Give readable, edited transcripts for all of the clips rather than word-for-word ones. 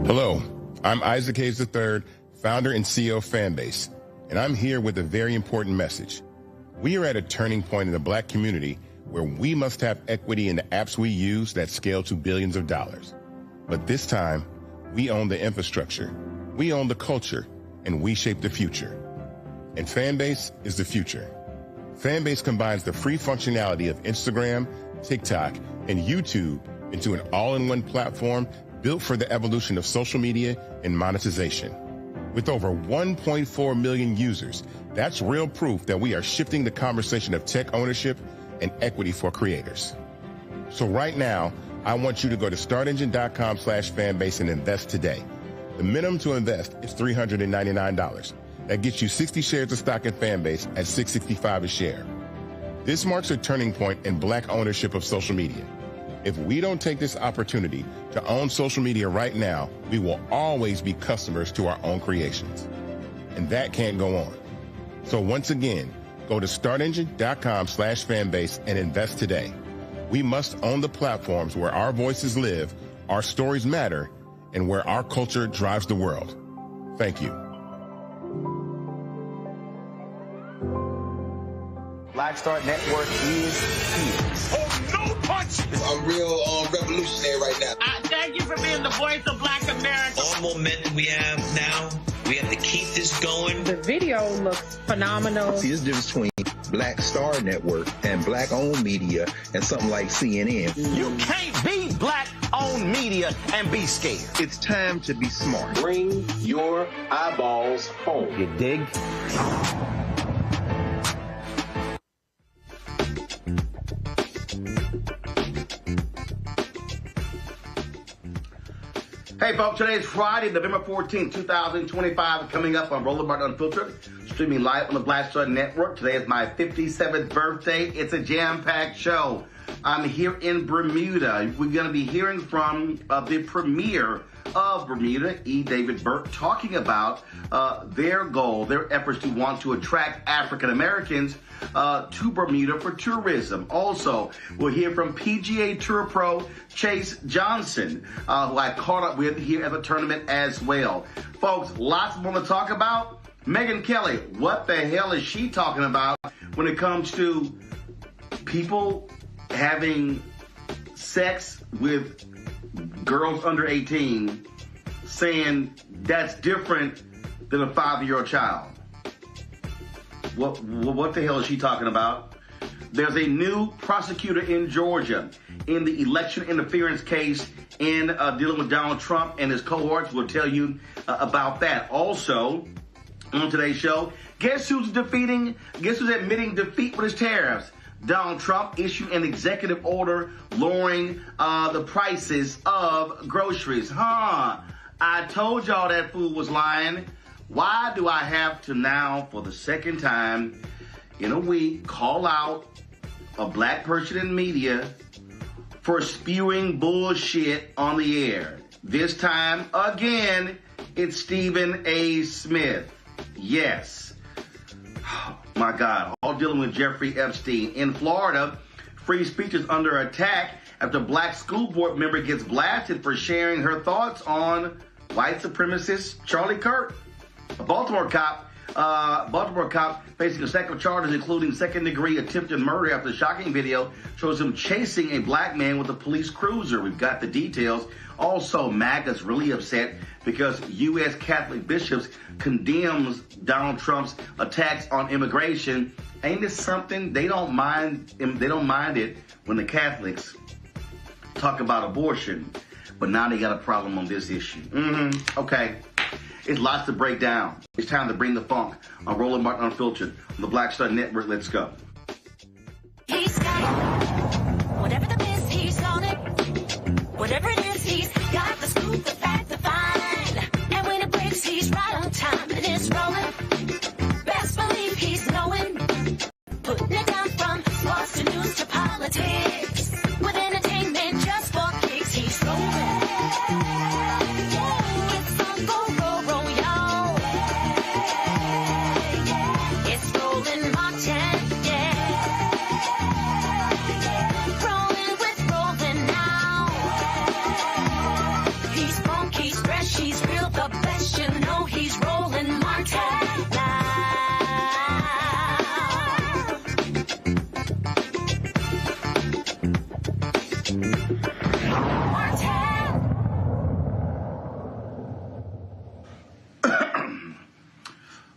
Hello, I'm Isaac Hayes III, founder and CEO of Fanbase, and I'm here with a very important message. We are at a turning point in the Black community where we must have equity in the apps we use that scale to billions of dollars. But this time, we own the infrastructure, we own the culture, and we shape the future. And Fanbase is the future. Fanbase combines the free functionality of Instagram, TikTok, and YouTube into an all-in-one platform built for the evolution of social media and monetization. With over 1.4 million users, that's real proof that we are shifting the conversation of tech ownership and equity for creators. So right now, I want you to go to startengine.com/fanbase and invest today. The minimum to invest is $399. That gets you 60 shares of stock in Fanbase at $665 a share. This marks a turning point in Black ownership of social media. If we don't take this opportunity to own social media right now, we will always be customers to our own creations. And that can't go on. So once again, go to startengine.com/fanbase and invest today. We must own the platforms where our voices live, our stories matter, and where our culture drives the world. Thank you. Black Star Network is here. Oh, no punches! I'm real revolutionary right now. Thank you for being the voice of Black America. All momentum we have now, we have to keep this going. The video looks phenomenal. See, there's a difference between Black Star Network and Black-owned media and something like CNN. You can't be Black-owned media and be scared. It's time to be smart. Bring your eyeballs home. You dig? Hey folks, today is Friday, November 14th, 2025, coming up on Roland Martin Unfiltered, streaming live on the Black Star Network. Today is my 57th birthday. It's a jam-packed show. I'm here in Bermuda. We're going to be hearing from the Premier of Bermuda, E. David Burt, talking about their goal, their efforts to want to attract African Americans to Bermuda for tourism. Also, we'll hear from PGA Tour Pro Chase Johnson, who I caught up with here at the tournament as well. Folks, lots more to talk about. Megyn Kelly, what the hell is she talking about when it comes to people having sex with girls under 18, saying that's different than a 5-year-old child? What the hell is she talking about? There's a new prosecutor in Georgia in the election interference case in dealing with Donald Trump and his cohorts. We'll tell you about that. Also, on today's show, guess who's admitting defeat with his tariffs? Donald Trump issued an executive order lowering the prices of groceries. I told y'all that fool was lying. Why do I have to now, for the second time in a week, call out a black person in media for spewing bullshit on the air? This time, again, it's Stephen A. Smith. Yes. Oh, my God. All dealing with Jeffrey Epstein. In Florida, free speech is under attack after a black school board member gets blasted for sharing her thoughts on white supremacist Charlie Kirk. A Baltimore cop facing a stack of charges, including second-degree attempted murder after the shocking video shows him chasing a black man with a police cruiser. We've got the details. Also, MAGA's really upset because U.S. Catholic bishops condemns Donald Trump's attacks on immigration. Ain't this something? They don't mind it when the Catholics talk about abortion, but now they got a problem on this issue. Okay. It's lots to break down. It's time to bring the funk on Roland Martin Unfiltered on the Black Star Network. Let's go. He's got it. Whatever the biz, he's on it. Whatever it is, he's got the scoop, the fact, the find. And when it breaks, he's right on time and it's rolling. Best believe he's knowing. Putting it down from sports to news to politics. With entertainment just for kicks, he's rolling.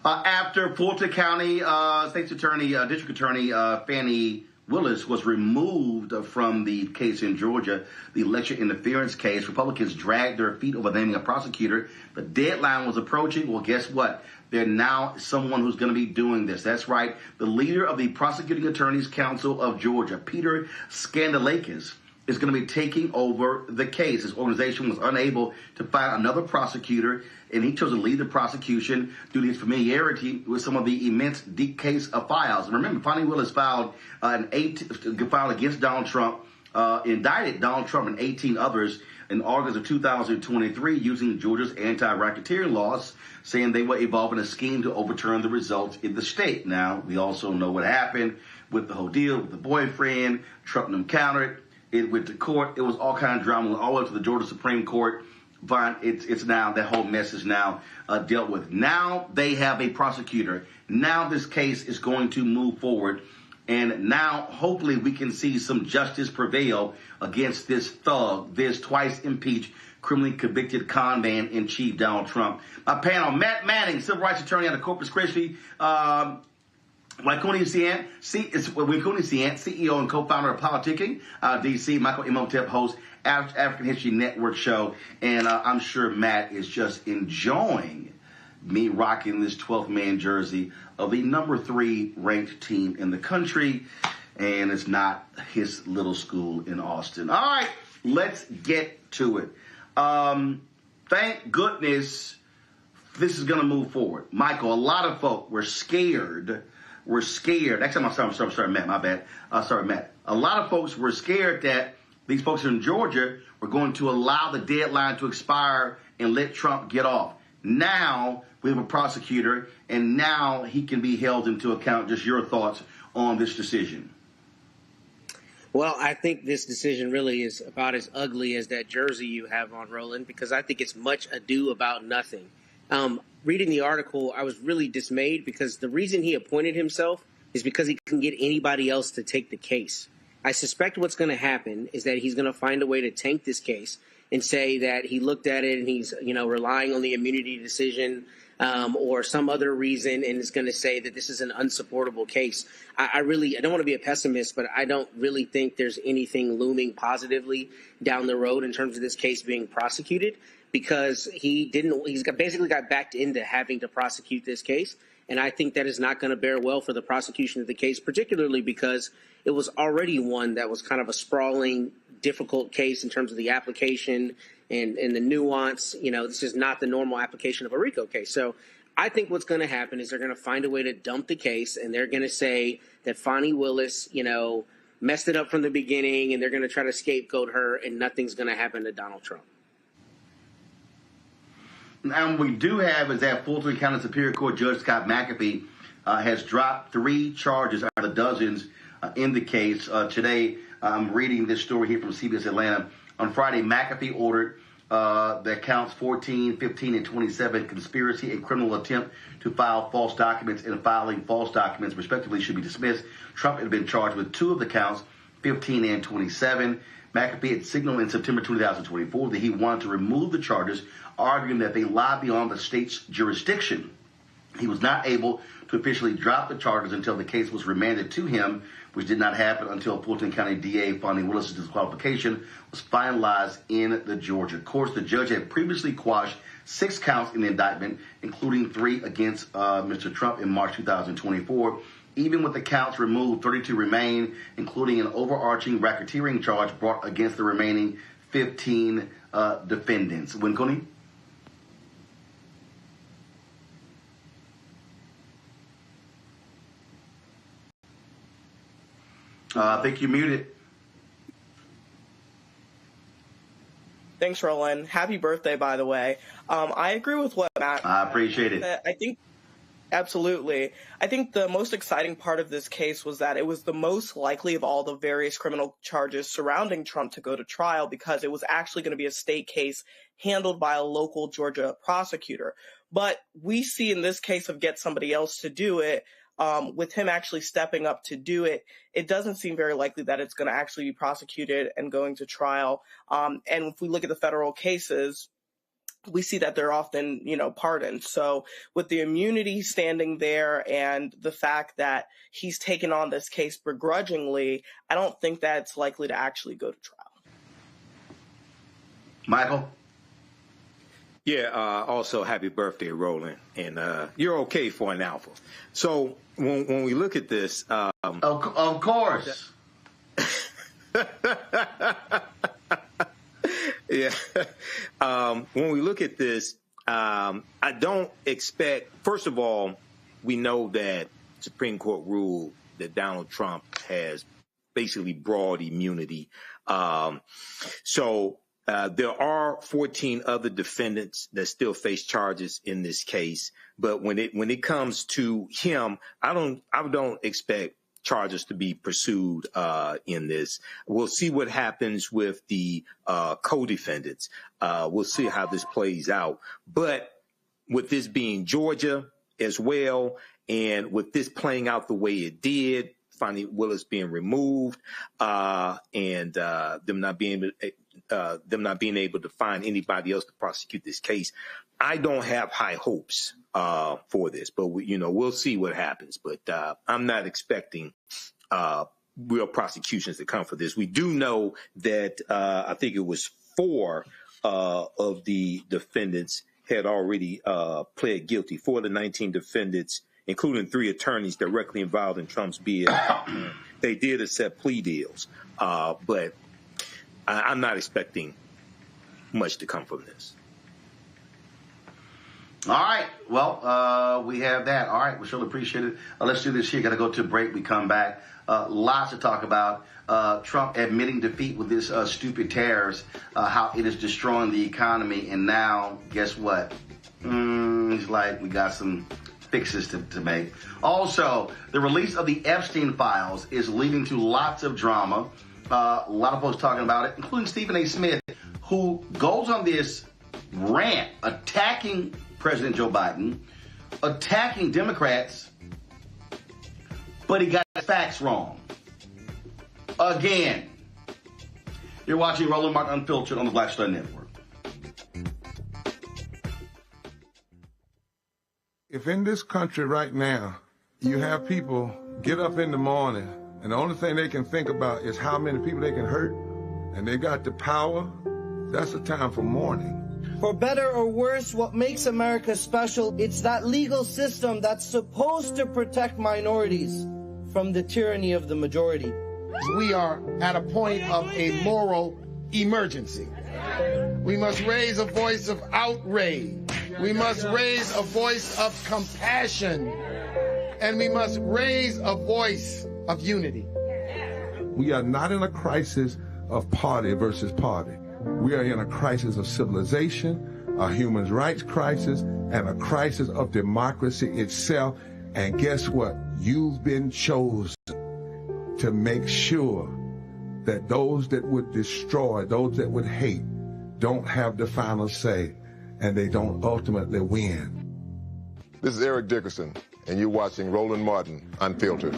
After Fulton County State's Attorney, District Attorney Fannie Willis was removed from the case in Georgia, the election interference case, Republicans dragged their feet over naming a prosecutor. The deadline was approaching. Well, guess what? There's now someone who's going to be doing this. That's right. The leader of the Prosecuting Attorneys Council of Georgia, Peter Skandalakis, is going to be taking over the case. His organization was unable to find another prosecutor, and he chose to lead the prosecution due to his familiarity with some of the immense deep case of files. And remember, Fannie Willis filed against Donald Trump, indicted Donald Trump and 18 others in August of 2023 using Georgia's anti-racketeering laws, saying they were involved in a scheme to overturn the results in the state. Now, we also know what happened with the whole deal with the boyfriend. Trump countered. It went to court. It was all kind of drama all the way up to the Georgia Supreme Court. But it's now, that whole mess is now dealt with. Now they have a prosecutor. Now this case is going to move forward. And now, hopefully, we can see some justice prevail against this thug, this twice-impeached, criminally convicted con man in chief, Donald Trump. My panel, Matt Manning, civil rights attorney out of Corpus Christi, Waikuni Siant, CEO and co-founder of Politicking, DC, Michael Imhotep, host, African History Network show. And I'm sure Matt is just enjoying me rocking this 12th man jersey of the number 3 ranked team in the country. And it's not his little school in Austin. All right, let's get to it. Thank goodness this is going to move forward. Michael, a lot of folk were scared. Actually, I'm sorry, Matt, my bad. Sorry, Matt. A lot of folks were scared that these folks in Georgia were going to allow the deadline to expire and let Trump get off. Now we have a prosecutor, and now he can be held into account. Just your thoughts on this decision. Well, I think this decision really is about as ugly as that jersey you have on, Roland, because I think it's much ado about nothing. Reading the article, I was really dismayed because the reason he appointed himself is because he couldn't get anybody else to take the case. I suspect what's going to happen is that he's going to find a way to tank this case and say that he looked at it and he's, relying on the immunity decision or some other reason, and is going to say that this is an unsupportable case. I don't want to be a pessimist, but I don't really think there's anything looming positively down the road in terms of this case being prosecuted, because he's basically got backed into having to prosecute this case. And I think that is not going to bear well for the prosecution of the case, particularly because it was already one that was kind of a sprawling, difficult case in terms of the application and the nuance. This is not the normal application of a RICO case. So I think what's going to happen is they're going to find a way to dump the case, and they're going to say that Fani Willis, messed it up from the beginning, and they're going to try to scapegoat her, and nothing's going to happen to Donald Trump. Now, what we do have is that Fulton County Superior Court Judge Scott McAfee has dropped 3 charges out of the dozens in the case. Today, I'm reading this story here from CBS Atlanta. On Friday, McAfee ordered that counts 14, 15, and 27, conspiracy and criminal attempt to file false documents and filing false documents, respectively, should be dismissed. Trump had been charged with 2 of the counts, 15 and 27. McAfee had signaled in September 2024 that he wanted to remove the charges, arguing that they lie beyond the state's jurisdiction. He was not able to officially drop the charges until the case was remanded to him, which did not happen until Fulton County DA Fani Willis' disqualification was finalized in the Georgia courts. The judge had previously quashed 6 counts in the indictment, including 3 against Mr. Trump in March 2024. Even with the counts removed, 32 remain, including an overarching racketeering charge brought against the remaining 15 defendants. Winconi? I think you're muted. Thanks, Roland. Happy birthday, by the way. I agree with what Matt. I appreciate it. I think, absolutely. I think the most exciting part of this case was that it was the most likely of all the various criminal charges surrounding Trump to go to trial, because it was actually going to be a state case handled by a local Georgia prosecutor. But we see in this case of get somebody else to do it, with him actually stepping up to do it, it doesn't seem very likely that it's going to actually be prosecuted and going to trial. And if we look at the federal cases, we see that they're often, pardoned. So with the immunity standing there and the fact that he's taken on this case begrudgingly, I don't think that's likely to actually go to trial. Michael? Yeah, also happy birthday, Roland. And you're okay for an alpha. So when we look at this... of course. Yeah. When we look at this, I don't expect... First of all, we know that Supreme Court ruled that Donald Trump has basically broad immunity. So there are 14 other defendants that still face charges in this case. But when it comes to him, I don't expect charges to be pursued in this. We'll see what happens with the co-defendants. We'll see how this plays out. But with this being Georgia as well, and with this playing out the way it did, Fani Willis being removed, and them not being able to find anybody else to prosecute this case, I don't have high hopes for this. But we'll see what happens. But I'm not expecting real prosecutions to come for this. We do know that I think it was 4 of the defendants had already pled guilty. 4 of the 19 defendants, including 3 attorneys directly involved in Trump's bid, they did accept plea deals. But I'm not expecting much to come from this. All right. Well, we have that. All right. We surely appreciate it. Let's do this here. Got to go to a break. We come back. Lots to talk about. Trump admitting defeat with this stupid tariffs, how it is destroying the economy. And now, guess what? He's like, we got some fixes to make. Also, the release of the Epstein files is leading to lots of drama. A lot of folks talking about it, including Stephen A. Smith, who goes on this rant attacking President Joe Biden, attacking Democrats, but he got facts wrong. Again. You're watching Roland Martin Unfiltered on the Black Star Network. If in this country right now, you have people get up in the morning and the only thing they can think about is how many people they can hurt, and they got the power, that's a time for mourning. For better or worse, what makes America special, it's that legal system that's supposed to protect minorities from the tyranny of the majority. We are at a point of a moral emergency. We must raise a voice of outrage. We must raise a voice of compassion. And we must raise a voice of unity. We are not in a crisis of party versus party. We are in a crisis of civilization, a human rights crisis, and a crisis of democracy itself. And guess what? You've been chosen to make sure that those that would destroy, those that would hate, don't have the final say, and they don't ultimately win. This is Eric Dickerson, and you're watching Roland Martin Unfiltered.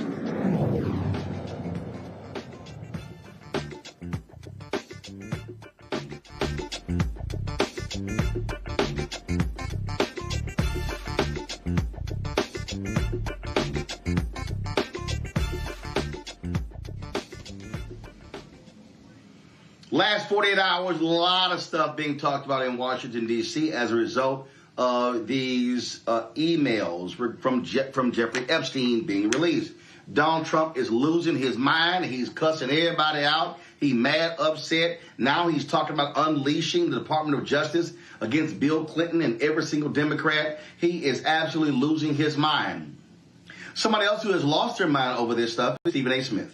Last 48 hours, a lot of stuff being talked about in Washington, D.C. as a result of these emails from Jeffrey Epstein being released. Donald Trump is losing his mind. He's cussing everybody out. He's mad, upset. Now he's talking about unleashing the Department of Justice against Bill Clinton and every single Democrat. He is absolutely losing his mind. Somebody else who has lost their mind over this stuff is Stephen A. Smith.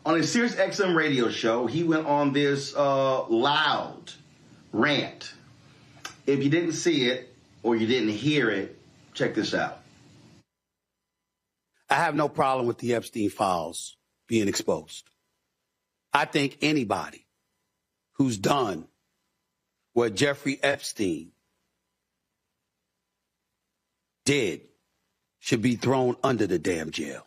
On his Sirius XM radio show, he went on this loud rant. If you didn't see it or you didn't hear it, check this out. I have no problem with the Epstein files being exposed. I think anybody who's done what Jeffrey Epstein did should be thrown under the damn jail.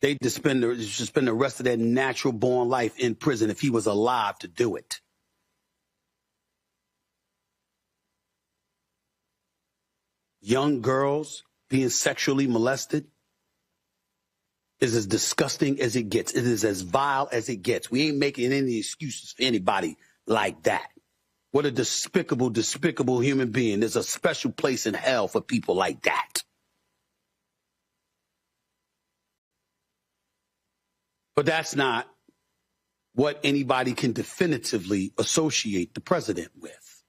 They should spend the rest of their natural-born life in prison if he was alive to do it. Young girls being sexually molested is as disgusting as it gets. It is as vile as it gets. We ain't making any excuses for anybody like that. What a despicable, despicable human being. There's a special place in hell for people like that. But that's not what anybody can definitively associate the president with.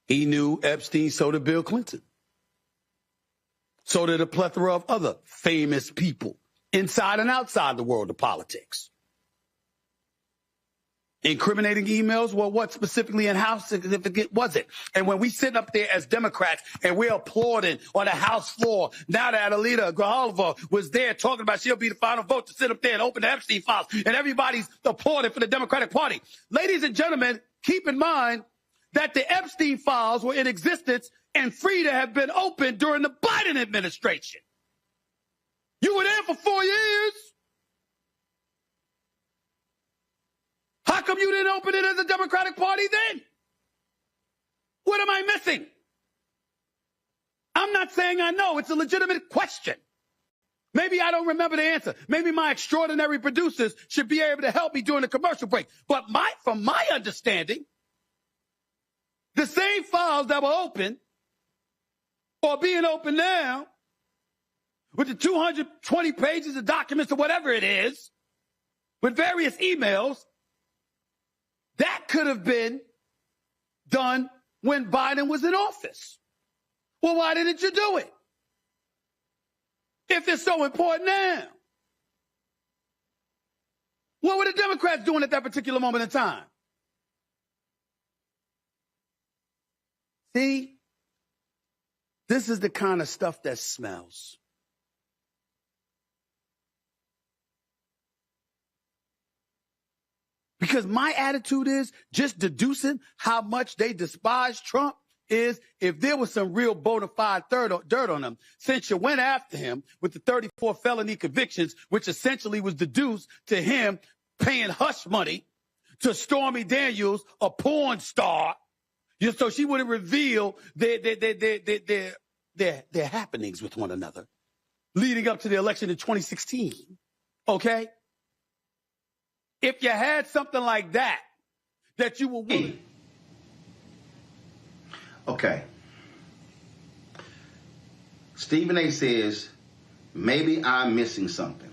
He knew Epstein, so did Bill Clinton. So did a plethora of other famous people inside and outside the world of politics. Incriminating emails, well, what specifically and how significant was it? And when we sit up there as Democrats and we're applauding on the House floor, now that Alita Grijalva was there talking about she'll be the final vote to sit up there and open the Epstein files, and everybody's applauding for the Democratic Party. Ladies and gentlemen, keep in mind that the Epstein files were in existence and free to have been opened during the Biden administration. You were there for 4 years. How come you didn't open it as a Democratic Party then? What am I missing? I'm not saying I know. It's a legitimate question. Maybe I don't remember the answer. Maybe my extraordinary producers should be able to help me during the commercial break. But from my understanding, the same files that were open or being open now with the 220 pages of documents or whatever it is, with various emails, that could have been done when Biden was in office. Well, why didn't you do it? If it's so important now. What were the Democrats doing at that particular moment in time? See, this is the kind of stuff that smells. Because my attitude is just deducing how much they despise Trump is if there was some real bona fide dirt on him, since you went after him with the 34 felony convictions, which essentially was deduced to him paying hush money to Stormy Daniels, a porn star, So she wouldn't reveal their happenings with one another leading up to the election in 2016. Okay? If you had something like that you were willing. Okay. Stephen A. says, maybe I'm missing something.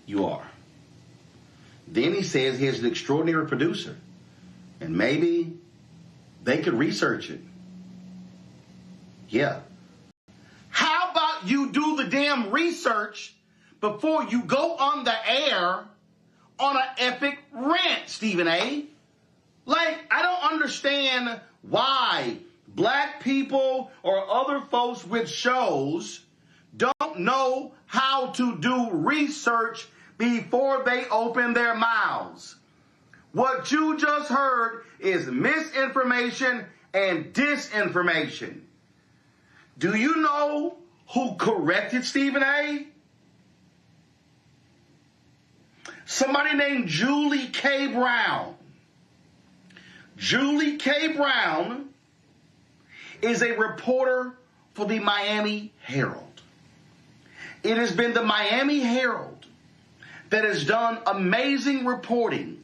You are. Then he says he has an extraordinary producer, and maybe they could research it. Yeah. How about you do the damn research before you go on the air on an epic rant, Stephen A? Like, I don't understand why black people or other folks with shows don't know how to do research before they open their mouths. What you just heard is misinformation and disinformation. Do you know who corrected Stephen A? Somebody named Julie K. Brown. Julie K. Brown is a reporter for the Miami Herald. It has been the Miami Herald that has done amazing reporting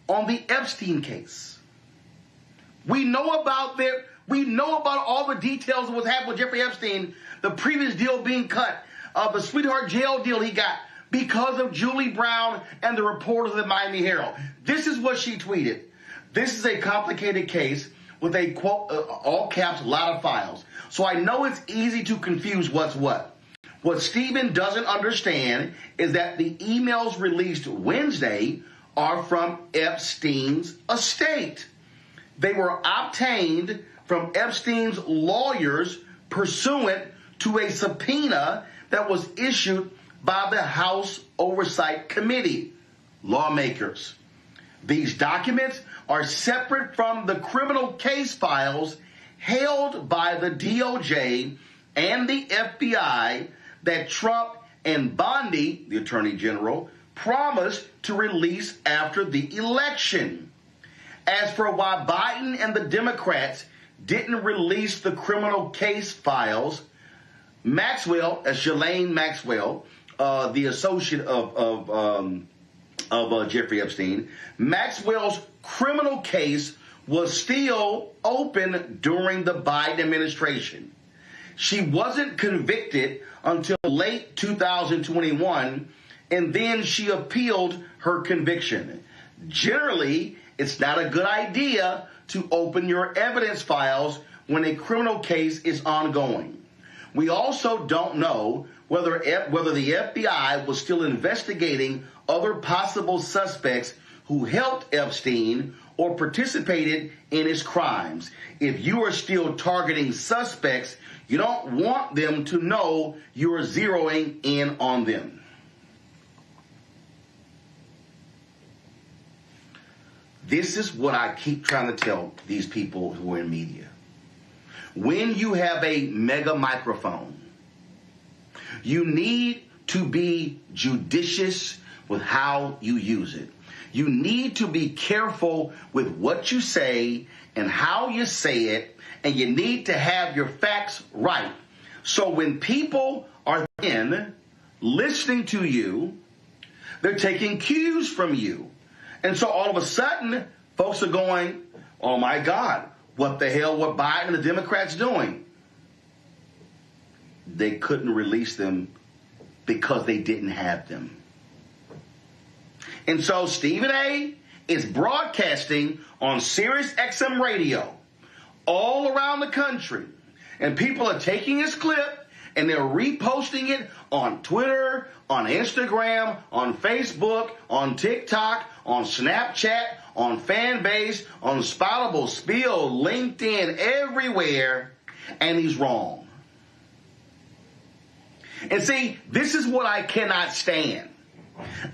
on the Epstein case. We know about all the details of what's happened with Jeffrey Epstein, the previous deal being cut, the sweetheart jail deal he got because of Julie Brown and the reporters of the Miami Herald. This is what she tweeted. This is a complicated case with a, quote, all caps, a lot of files. So I know it's easy to confuse what's what. What Stephen doesn't understand is that the emails released Wednesday are from Epstein's estate. They were obtained from Epstein's lawyers pursuant to a subpoena that was issued by the House Oversight Committee, lawmakers. These documents are separate from the criminal case files held by the DOJ and the FBI that Trump and Bondi, the Attorney General, promised to release after the election. As for why Biden and the Democrats didn't release the criminal case files, Maxwell, Ghislaine Maxwell, the associate of Jeffrey Epstein, Maxwell's criminal case was still open during the Biden administration. She wasn't convicted until late 2021, and then she appealed her conviction. Generally, it's not a good idea to open your evidence files when a criminal case is ongoing. We also don't know whether the FBI was still investigating other possible suspects who helped Epstein or participated in his crimes. If you are still targeting suspects, you don't want them to know you are zeroing in on them. This is what I keep trying to tell these people who are in media. When you have a mega microphone, you need to be judicious with how you use it. You need to be careful with what you say and how you say it, and you need to have your facts right. So when people are then listening to you, they're taking cues from you. And so all of a sudden, folks are going, oh my God, what the hell were Biden and the Democrats doing? They couldn't release them because they didn't have them. And so Stephen A. is broadcasting on Sirius XM radio all around the country. And people are taking his clip and they're reposting it on Twitter, on Instagram, on Facebook, on TikTok, on Snapchat, on Fanbase, on Spoutable, Spill, LinkedIn, everywhere. And he's wrong. And see, this is what I cannot stand.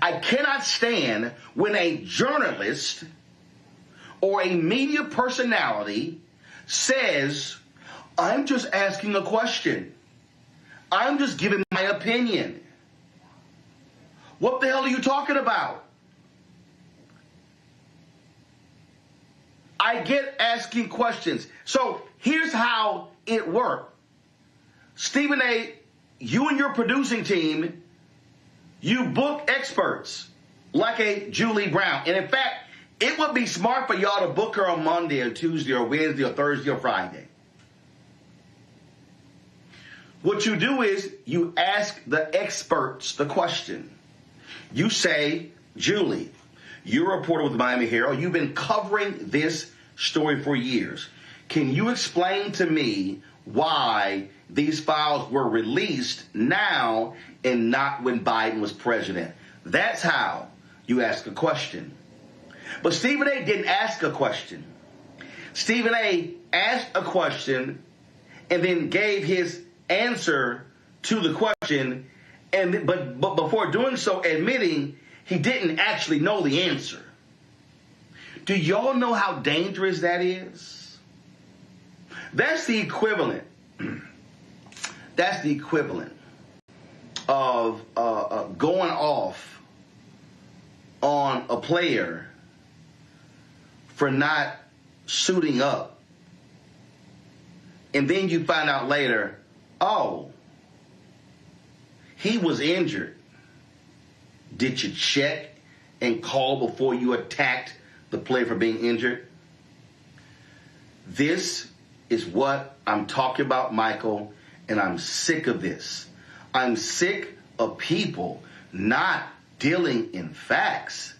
I cannot stand when a journalist or a media personality says, I'm just asking a question. I'm just giving my opinion. What the hell are you talking about? I get asking questions. So here's how it worked. Stephen A., you and your producing team, you book experts like a Julie Brown. And in fact, it would be smart for y'all to book her on Monday or Tuesday or Wednesday or Thursday or Friday. What you do is you ask the experts the question. You say, Julie, you're a reporter with the Miami Herald. You've been covering this story for years. Can you explain to me why these files were released now and not when Biden was president? That's how you ask a question. But Stephen A. didn't ask a question. Stephen A. asked a question and then gave his answer to the question, but before doing so, admitting he didn't actually know the answer. Do y'all know how dangerous that is? That's the equivalent. That's the equivalent of going off on a player for not suiting up. And then you find out later, oh, he was injured. Did you check and call before you attacked the player for being injured? This is what I'm talking about, Michael, and I'm sick of this. I'm sick of people not dealing in facts,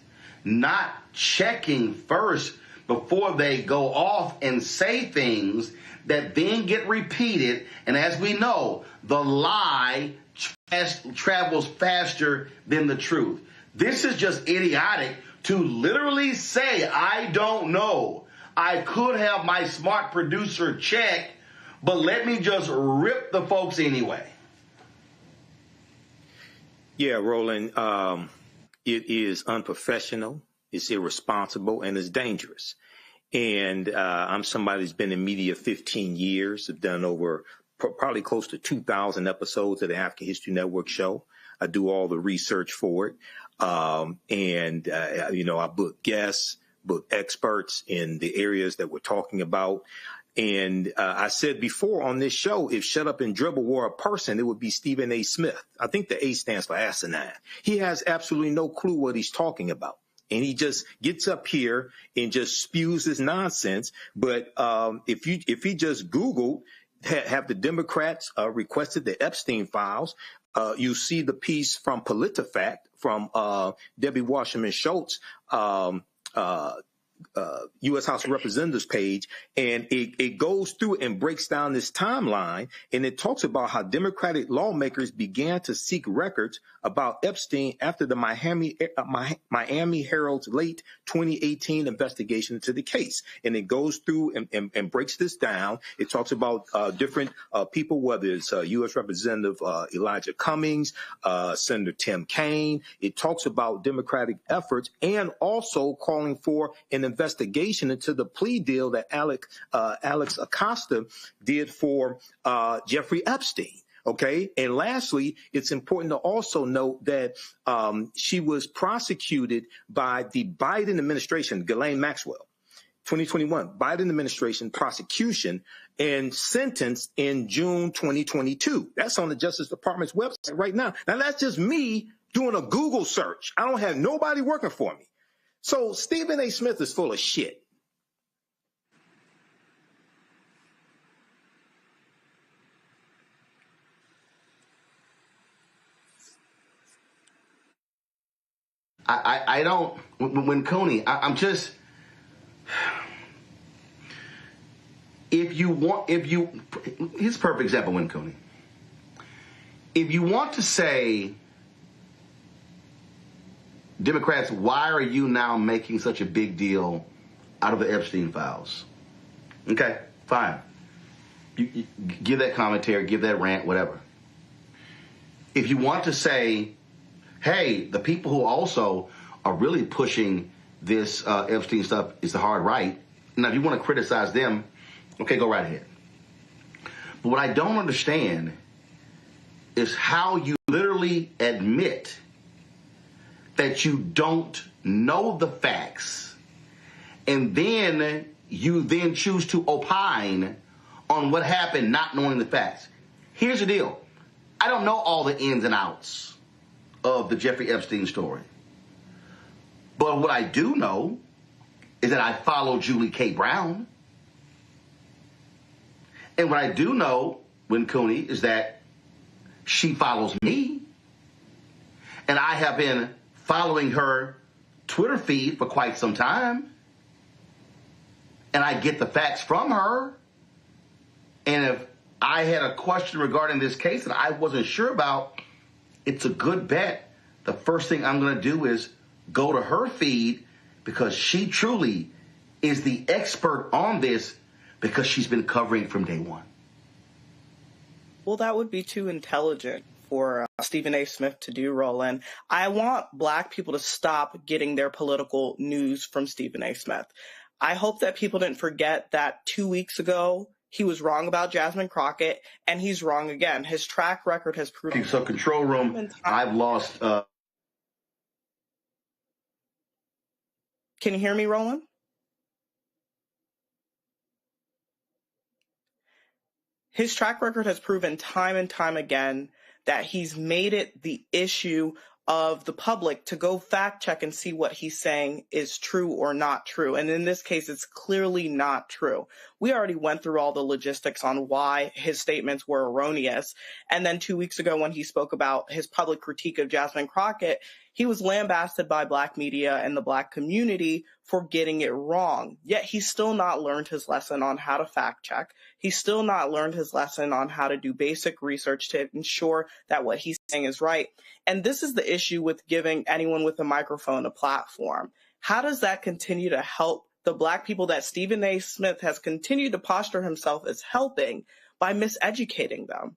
not checking first before they go off and say things that then get repeated. And as we know, the lie travels faster than the truth. This is just idiotic to literally say, I don't know. I could have my smart producer check, but let me just rip the folks anyway. Yeah, Roland, it is unprofessional, it's irresponsible, and it's dangerous. And I'm somebody who's been in media 15 years. I've done over probably close to 2,000 episodes of the African History Network show. I do all the research for it. I book guests, book experts in the areas that we're talking about. And I said before on this show, if Shut Up and Dribble were a person, it would be Stephen A. Smith. I think the A stands for asinine. He has absolutely no clue what he's talking about. And he just gets up here and just spews his nonsense. But if he just Googled, have the Democrats requested the Epstein files, you see the piece from PolitiFact from Debbie Wasserman Schultz, U.S. House of Representatives page, and it goes through and breaks down this timeline, and it talks about how Democratic lawmakers began to seek records about Epstein after the Miami Herald's late 2018 investigation into the case. And it goes through and breaks this down. It talks about different people, whether it's U.S. Representative Elijah Cummings, Senator Tim Kaine. It talks about Democratic efforts and also calling for an investigation into the plea deal that Alex Acosta did for Jeffrey Epstein. Okay. And lastly, it's important to also note that she was prosecuted by the Biden administration, Ghislaine Maxwell, 2021, Biden administration prosecution, and sentenced in June 2022. That's on the Justice Department's website right now. Now, that's just me doing a Google search. I don't have nobody working for me. So Stephen A. Smith is full of shit. I don't, when Coney, I'm just, here's a perfect example, when Coney, if you want to say, Democrats, why are you now making such a big deal out of the Epstein files? Okay, fine. You give that commentary, give that rant, whatever. If you want to say, hey, the people who also are really pushing this Epstein stuff is the hard right. Now, if you want to criticize them, okay, go right ahead. But what I don't understand is how you literally admit that you don't know the facts, and then you then choose to opine on what happened not knowing the facts. Here's the deal. I don't know all the ins and outs of the Jeffrey Epstein story. But what I do know is that I follow Julie K. Brown. And what I do know, Win Cooney, is that she follows me. And I have been following her Twitter feed for quite some time. And I get the facts from her. And if I had a question regarding this case that I wasn't sure about, it's a good bet. The first thing I'm going to do is go to her feed, because she truly is the expert on this, because she's been covering from day one. Well, that would be too intelligent for Stephen A. Smith to do, Roland. I want Black people to stop getting their political news from Stephen A. Smith. I hope that people didn't forget that 2 weeks ago, he was wrong about Jasmine Crockett, and he's wrong again. His track record has proven. So, control room, I've lost. Can you hear me, Roland? His track record has proven time and time again that he's made it the issue of the public to go fact check and see what he's saying is true or not true. And in this case, it's clearly not true. We already went through all the logistics on why his statements were erroneous. And then 2 weeks ago, when he spoke about his public critique of Jasmine Crockett, he was lambasted by Black media and the Black community for getting it wrong. Yet he's still not learned his lesson on how to fact check. He's still not learned his lesson on how to do basic research to ensure that what he's saying is right. And this is the issue with giving anyone with a microphone a platform. How does that continue to help the Black people that Stephen A. Smith has continued to posture himself as helping by miseducating them?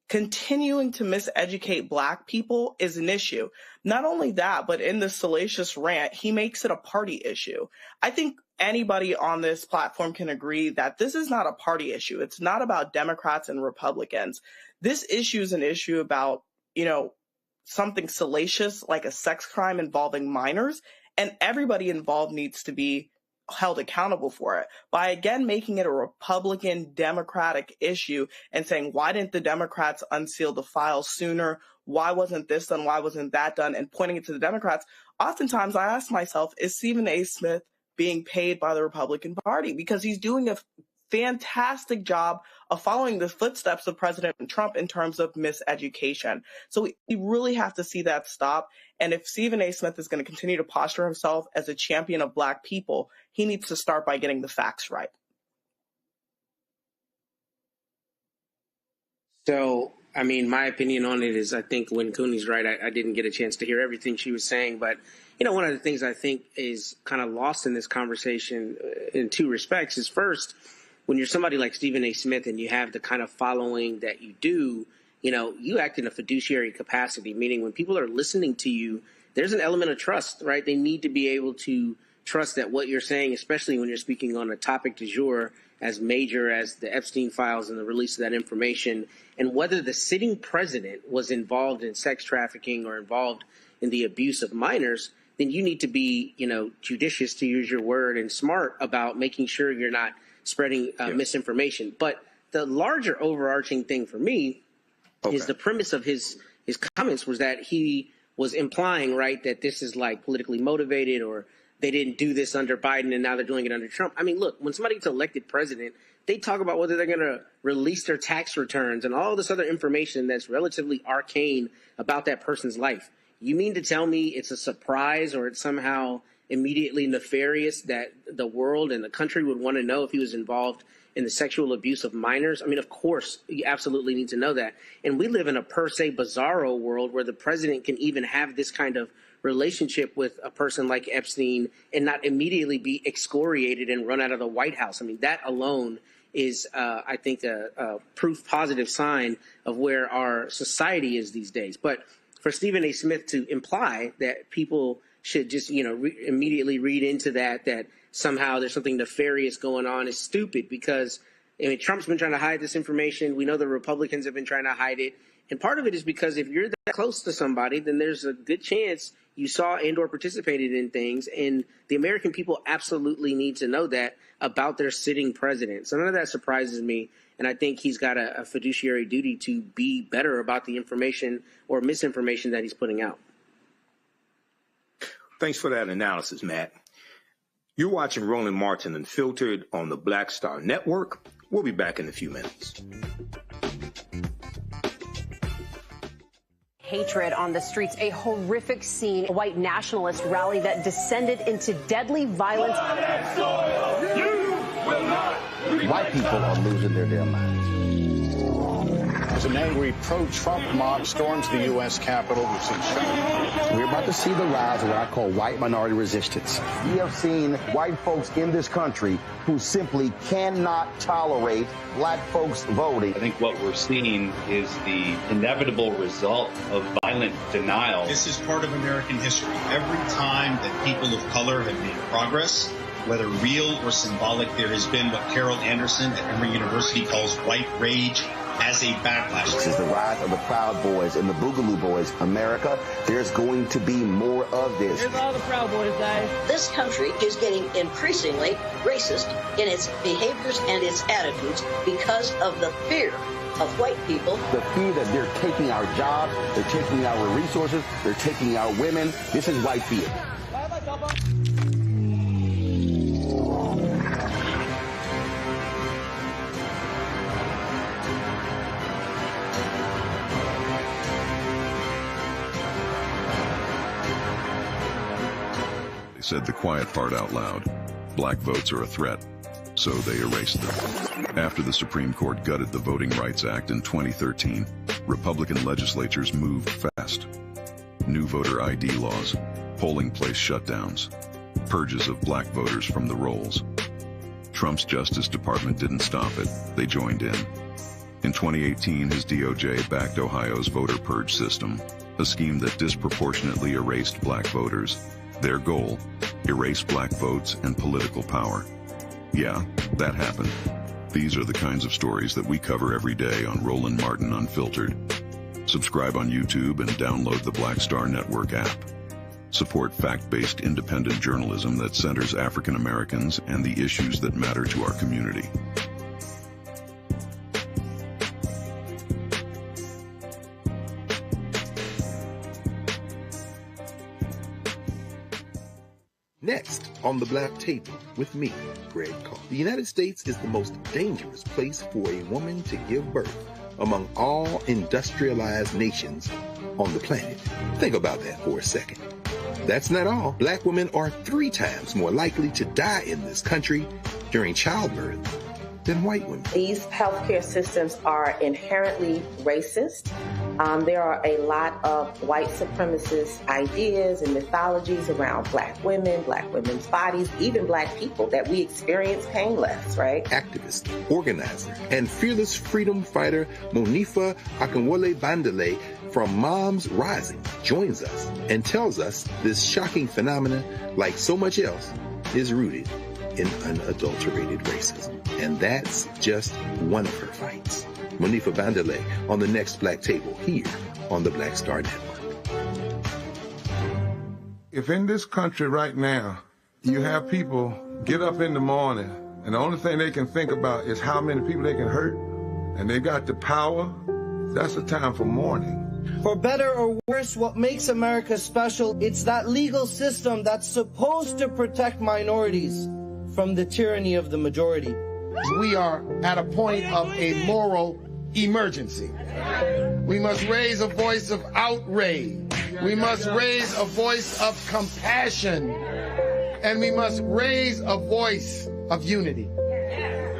Continuing to miseducate Black people is an issue. Not only that, but in this salacious rant, he makes it a party issue. I think anybody on this platform can agree that this is not a party issue. It's not about Democrats and Republicans. This issue is an issue about, something salacious like a sex crime involving minors, and everybody involved needs to be held accountable for it by, again, making it a Republican Democratic issue and saying, why didn't the Democrats unseal the files sooner? Why wasn't this done? Why wasn't that done? And pointing it to the Democrats. Oftentimes I ask myself, is Stephen A. Smith being paid by the Republican Party? Because he's doing a fantastic job of following the footsteps of President Trump in terms of miseducation. So we really have to see that stop. And if Stephen A. Smith is going to continue to posture himself as a champion of Black people, he needs to start by getting the facts right. So, my opinion on it is I think when Cooney's right, I didn't get a chance to hear everything she was saying. But, one of the things I think is kind of lost in this conversation in two respects is, first, when you're somebody like Stephen A. Smith and you have the kind of following that you do, you act in a fiduciary capacity, meaning when people are listening to you, there's an element of trust, right? They need to be able to trust that what you're saying, especially when you're speaking on a topic du jour as major as the Epstein files and the release of that information, and whether the sitting president was involved in sex trafficking or involved in the abuse of minors, then you need to be, judicious, to use your word, and smart about making sure you're not spreading misinformation. But the larger overarching thing for me is the premise of his comments was that he was implying, right, that this is like politically motivated, or they didn't do this under Biden and now they're doing it under Trump. Look, when somebody gets elected president, they talk about whether they're going to release their tax returns and all this other information that's relatively arcane about that person's life. You mean to tell me it's a surprise or it's somehow immediately nefarious that the world and the country would want to know if he was involved in the sexual abuse of minors? Of course, you absolutely need to know that. And we live in a per se bizarro world where the president can even have this kind of relationship with a person like Epstein and not immediately be excoriated and run out of the White House. That alone is, I think, a proof positive sign of where our society is these days. But for Stephen A. Smith to imply that people should just, immediately read into that somehow there's something nefarious going on is stupid, because Trump's been trying to hide this information. We know the Republicans have been trying to hide it. And part of it is because if you're that close to somebody, then there's a good chance you saw and or participated in things, and the American people absolutely need to know that about their sitting president. So none of that surprises me, and I think he's got a fiduciary duty to be better about the information or misinformation that he's putting out. Thanks for that analysis, Matt. You're watching Roland Martin Unfiltered on the Black Star Network. We'll be back in a few minutes. Hatred on the streets, a horrific scene, a white nationalist rally that descended into deadly violence. White people are losing their damn minds. As an angry pro-Trump mob storms the U.S. Capitol, we've seen shootings. We're about to see the rise of what I call white minority resistance. We have seen white folks in this country who simply cannot tolerate black folks voting. I think what we're seeing is the inevitable result of violent denial. This is part of American history. Every time that people of color have made progress, whether real or symbolic, there has been what Carol Anderson at Emory University calls white rage as a backlash. This is the rise of the Proud Boys and the Boogaloo Boys. America, there's going to be more of this. Here's all the Proud Boys, guys. This country is getting increasingly racist in its behaviors and its attitudes because of the fear of white people. The fear that they're taking our jobs, they're taking our resources, they're taking our women. This is white fear. Said the quiet part out loud. Black votes are a threat, so they erased them. After the Supreme Court gutted the Voting Rights Act in 2013, Republican legislatures moved fast. New voter ID laws, polling place shutdowns, purges of black voters from the rolls. Trump's Justice Department didn't stop it, they joined in. In 2018, his DOJ backed Ohio's voter purge system, a scheme that disproportionately erased black voters. Their goal, erase black votes and political power. Yeah, that happened. These are the kinds of stories that we cover every day on Roland Martin Unfiltered. Subscribe on YouTube and download the Black Star Network app. Support fact-based independent journalism that centers African Americans and the issues that matter to our community. Next on the Black Table with me, Greg Carr. The United States is the most dangerous place for a woman to give birth among all industrialized nations on the planet. Think about that for a second. That's not all. Black women are 3 times more likely to die in this country during childbirth than white women. These healthcare systems are inherently racist. There are a lot of white supremacist ideas and mythologies around black women's bodies, even black people, that we experience painless, right? Activist, organizer, and fearless freedom fighter Monifa Akinwole Bandele from Moms Rising joins us and tells us this shocking phenomenon, like so much else, is rooted in unadulterated racism. And that's just one of her fights. Monifa Bandele on the next Black Table here on the Black Star Network. If in this country right now, you have people get up in the morning and the only thing they can think about is how many people they can hurt, and they got the power, that's a time for mourning. For better or worse, what makes America special, it's that legal system that's supposed to protect minorities from the tyranny of the majority. We are at a point of a moral emergency. We must raise a voice of outrage. We must raise a voice of compassion. And we must raise a voice of unity.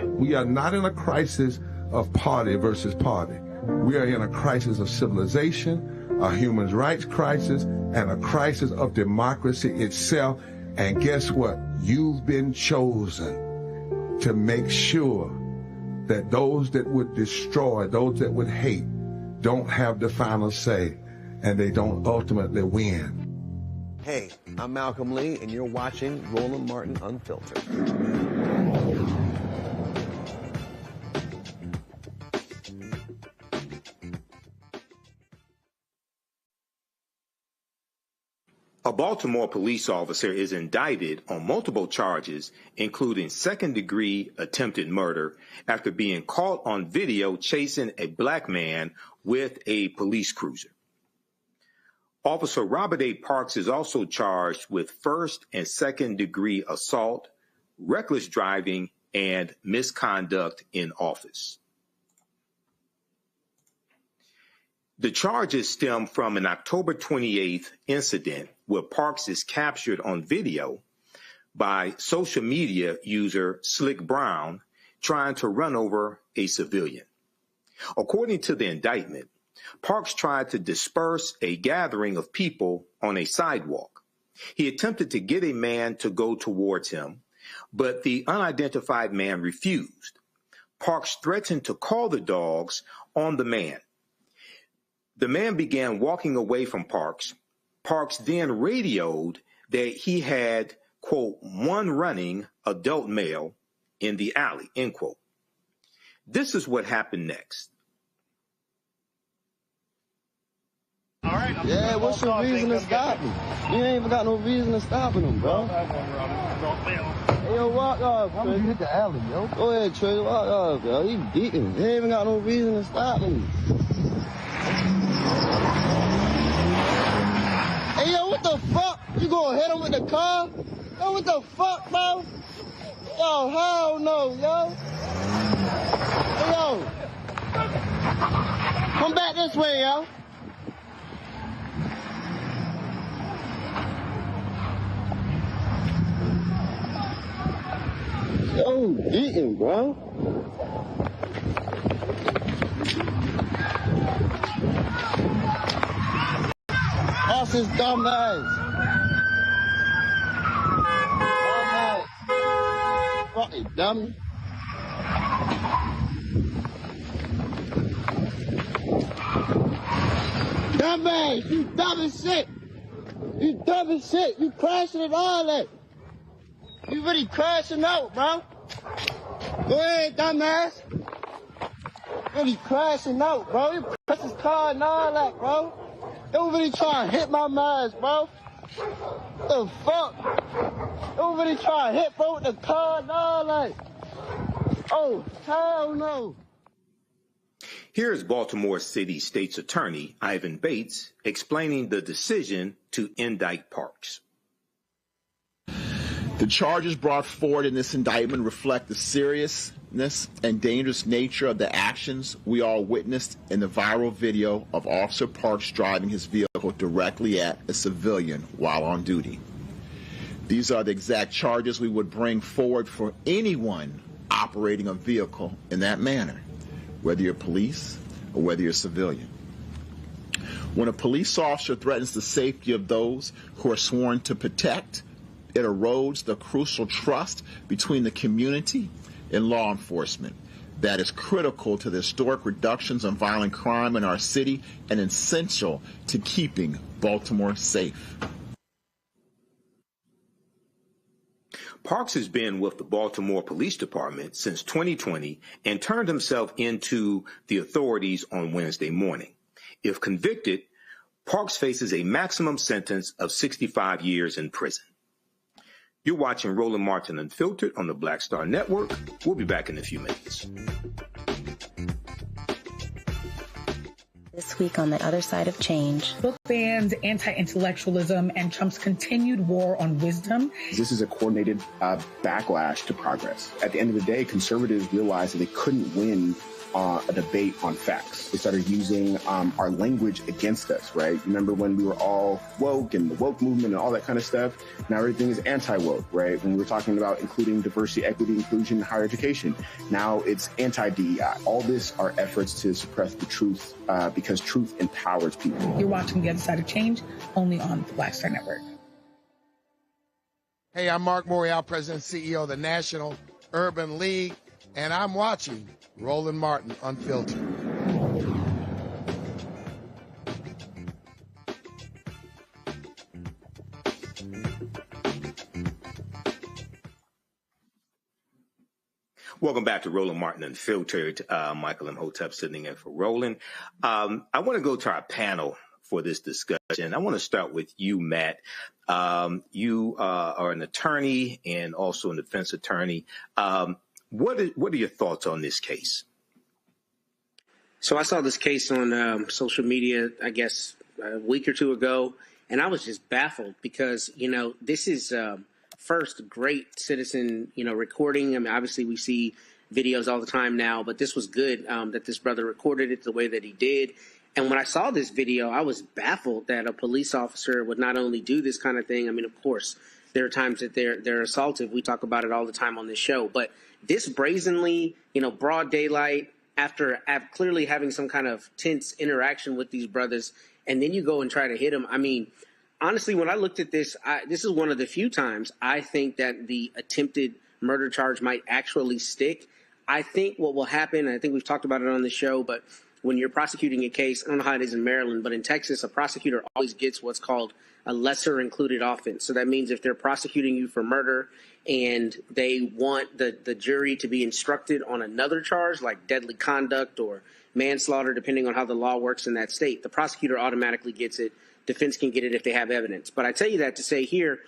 We are not in a crisis of party versus party. We are in a crisis of civilization, a human rights crisis, and a crisis of democracy itself. And guess what? You've been chosen to make sure that those that would destroy, those that would hate, don't have the final say, and they don't ultimately win. Hey, I'm Malcolm Lee, and you're watching Roland Martin Unfiltered. A Baltimore police officer is indicted on multiple charges, including second-degree attempted murder, after being caught on video chasing a black man with a police cruiser. Officer Robert A. Parks is also charged with first and second-degree assault, reckless driving, and misconduct in office. The charges stem from an October 28th incident where Parks is captured on video by social media user Slick Brown trying to run over a civilian. According to the indictment, Parks tried to disperse a gathering of people on a sidewalk. He attempted to get a man to go towards him, but the unidentified man refused. Parks threatened to call the dogs on the man. The man began walking away from Parks. Parks then radioed that he had, quote, one running adult male in the alley, end quote. This is what happened next. All right, yeah, what's your reason to stop me? You ain't even got no reason to stopping him, bro. Hey, yo, walk off, Trey. You hit the alley, yo. Go ahead, Trey, walk off, yo. He beating. You ain't even got no reason to stop me. Hey, yo, what the fuck? You gonna hit him with the car? Yo, what the fuck, bro? Yo, hell no, yo. Hey, yo. Come back this way, yo. Yo, beating, bro. That's his dumb ass. Dumb ass. Fucking dummy. Dumb ass, you dumb as shit. You dumb as shit. You crashing and all that. You really crashing out, bro. Go ahead, dumbass. Really crashing out, bro. You press his car and all that, bro. You really trying to hit my mask, bro. What the fuck? You really trying to hit, bro, with the car and all that. Oh, hell no. Here's Baltimore City State's Attorney Ivan Bates explaining the decision to indict Parks. The charges brought forward in this indictment reflect the seriousness and dangerous nature of the actions we all witnessed in the viral video of Officer Parks driving his vehicle directly at a civilian while on duty. These are the exact charges we would bring forward for anyone operating a vehicle in that manner, whether you're police or whether you're a civilian. When a police officer threatens the safety of those who are sworn to protect, it erodes the crucial trust between the community and law enforcement that is critical to the historic reductions in violent crime in our city and essential to keeping Baltimore safe. Parks has been with the Baltimore Police Department since 2020 and turned himself into the authorities on Wednesday morning. If convicted, Parks faces a maximum sentence of 65 years in prison. You're watching Roland Martin Unfiltered on the Black Star Network. We'll be back in a few minutes. This week on The Other Side of Change. Book bans, anti-intellectualism, and Trump's continued war on wisdom. This is a coordinated backlash to progress. At the end of the day, conservatives realized that they couldn't win a debate on facts. They started using our language against us, right? Remember when we were all woke and the woke movement and all that kind of stuff? Now everything is anti-woke, right? When we were talking about including diversity, equity, inclusion, and higher education, now it's anti-DEI. All this are efforts to suppress the truth because truth empowers people. You're watching The Other Side of Change only on the Black Star Network. Hey, I'm Mark Morial, President and CEO of the National Urban League, and I'm watching Roland Martin Unfiltered. Welcome back to Roland Martin Unfiltered. Michael Imhotep sitting in for Roland. I want to go to our panel for this discussion. I want to start with you, Matt. You are an attorney and also a defense attorney. What are your thoughts on this case? So I saw this case on social media, I guess, a week or two ago, and I was just baffled because, this is first great citizen, recording. I mean, obviously we see videos all the time now, but this was good that this brother recorded it the way that he did. And when I saw this video, I was baffled that a police officer would not only do this kind of thing. I mean, of course, there are times that they're assaultive. We talk about it all the time on this show. But this brazenly, broad daylight, after clearly having some kind of tense interaction with these brothers, and then you go and try to hit them. I mean, honestly, when I looked at this, this is one of the few times I think that the attempted murder charge might actually stick. I think what will happen, I think we've talked about it on the show, but when you're prosecuting a case, I don't know how it is in Maryland, but in Texas, a prosecutor always gets what's called a lesser included offense. So that means if they're prosecuting you for murder and they want the jury to be instructed on another charge like deadly conduct or manslaughter, depending on how the law works in that state, the prosecutor automatically gets it. Defense can get it if they have evidence. But I tell you that to say here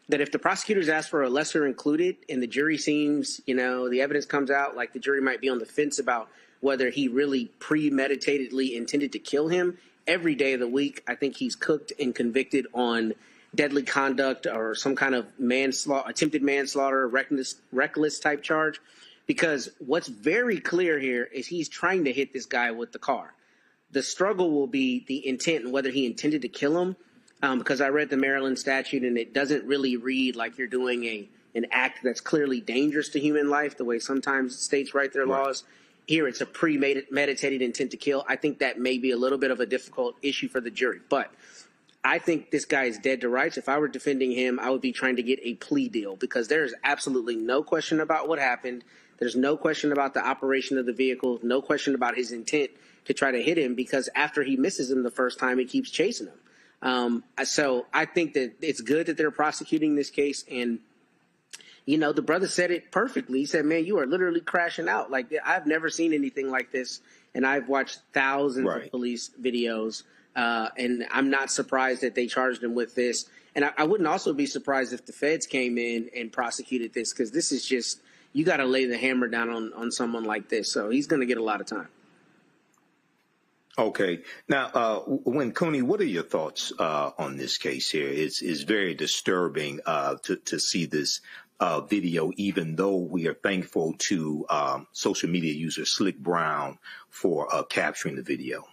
that if the prosecutors ask for a lesser included and the jury seems, the evidence comes out like the jury might be on the fence about whether he really premeditatedly intended to kill him, every day of the week, I think he's cooked and convicted on deadly conduct or some kind of manslaughter, attempted manslaughter, reckless type charge. Because what's very clear here is he's trying to hit this guy with the car. The struggle will be the intent and whether he intended to kill him. Because I read the Maryland statute and it doesn't really read like you're doing an act that's clearly dangerous to human life, the way sometimes states write their laws. Here it's a premeditated intent to kill. I think that may be a little bit of a difficult issue for the jury. But I think this guy is dead to rights. If I were defending him, I would be trying to get a plea deal because there is absolutely no question about what happened. There's no question about the operation of the vehicle, no question about his intent to try to hit him because after he misses him the first time, he keeps chasing him. So I think that it's good that they're prosecuting this case. And, the brother said it perfectly. He said, man, you are literally crashing out. Like, I've never seen anything like this. And I've watched thousands of police videos. And I'm not surprised that they charged him with this. And I wouldn't also be surprised if the feds came in and prosecuted this because this is just, you got to lay the hammer down on someone like this. So he's going to get a lot of time. Okay. Now, Cooney, what are your thoughts on this case here? It's very disturbing to see this video, even though we are thankful to social media user Slick Brown for capturing the video.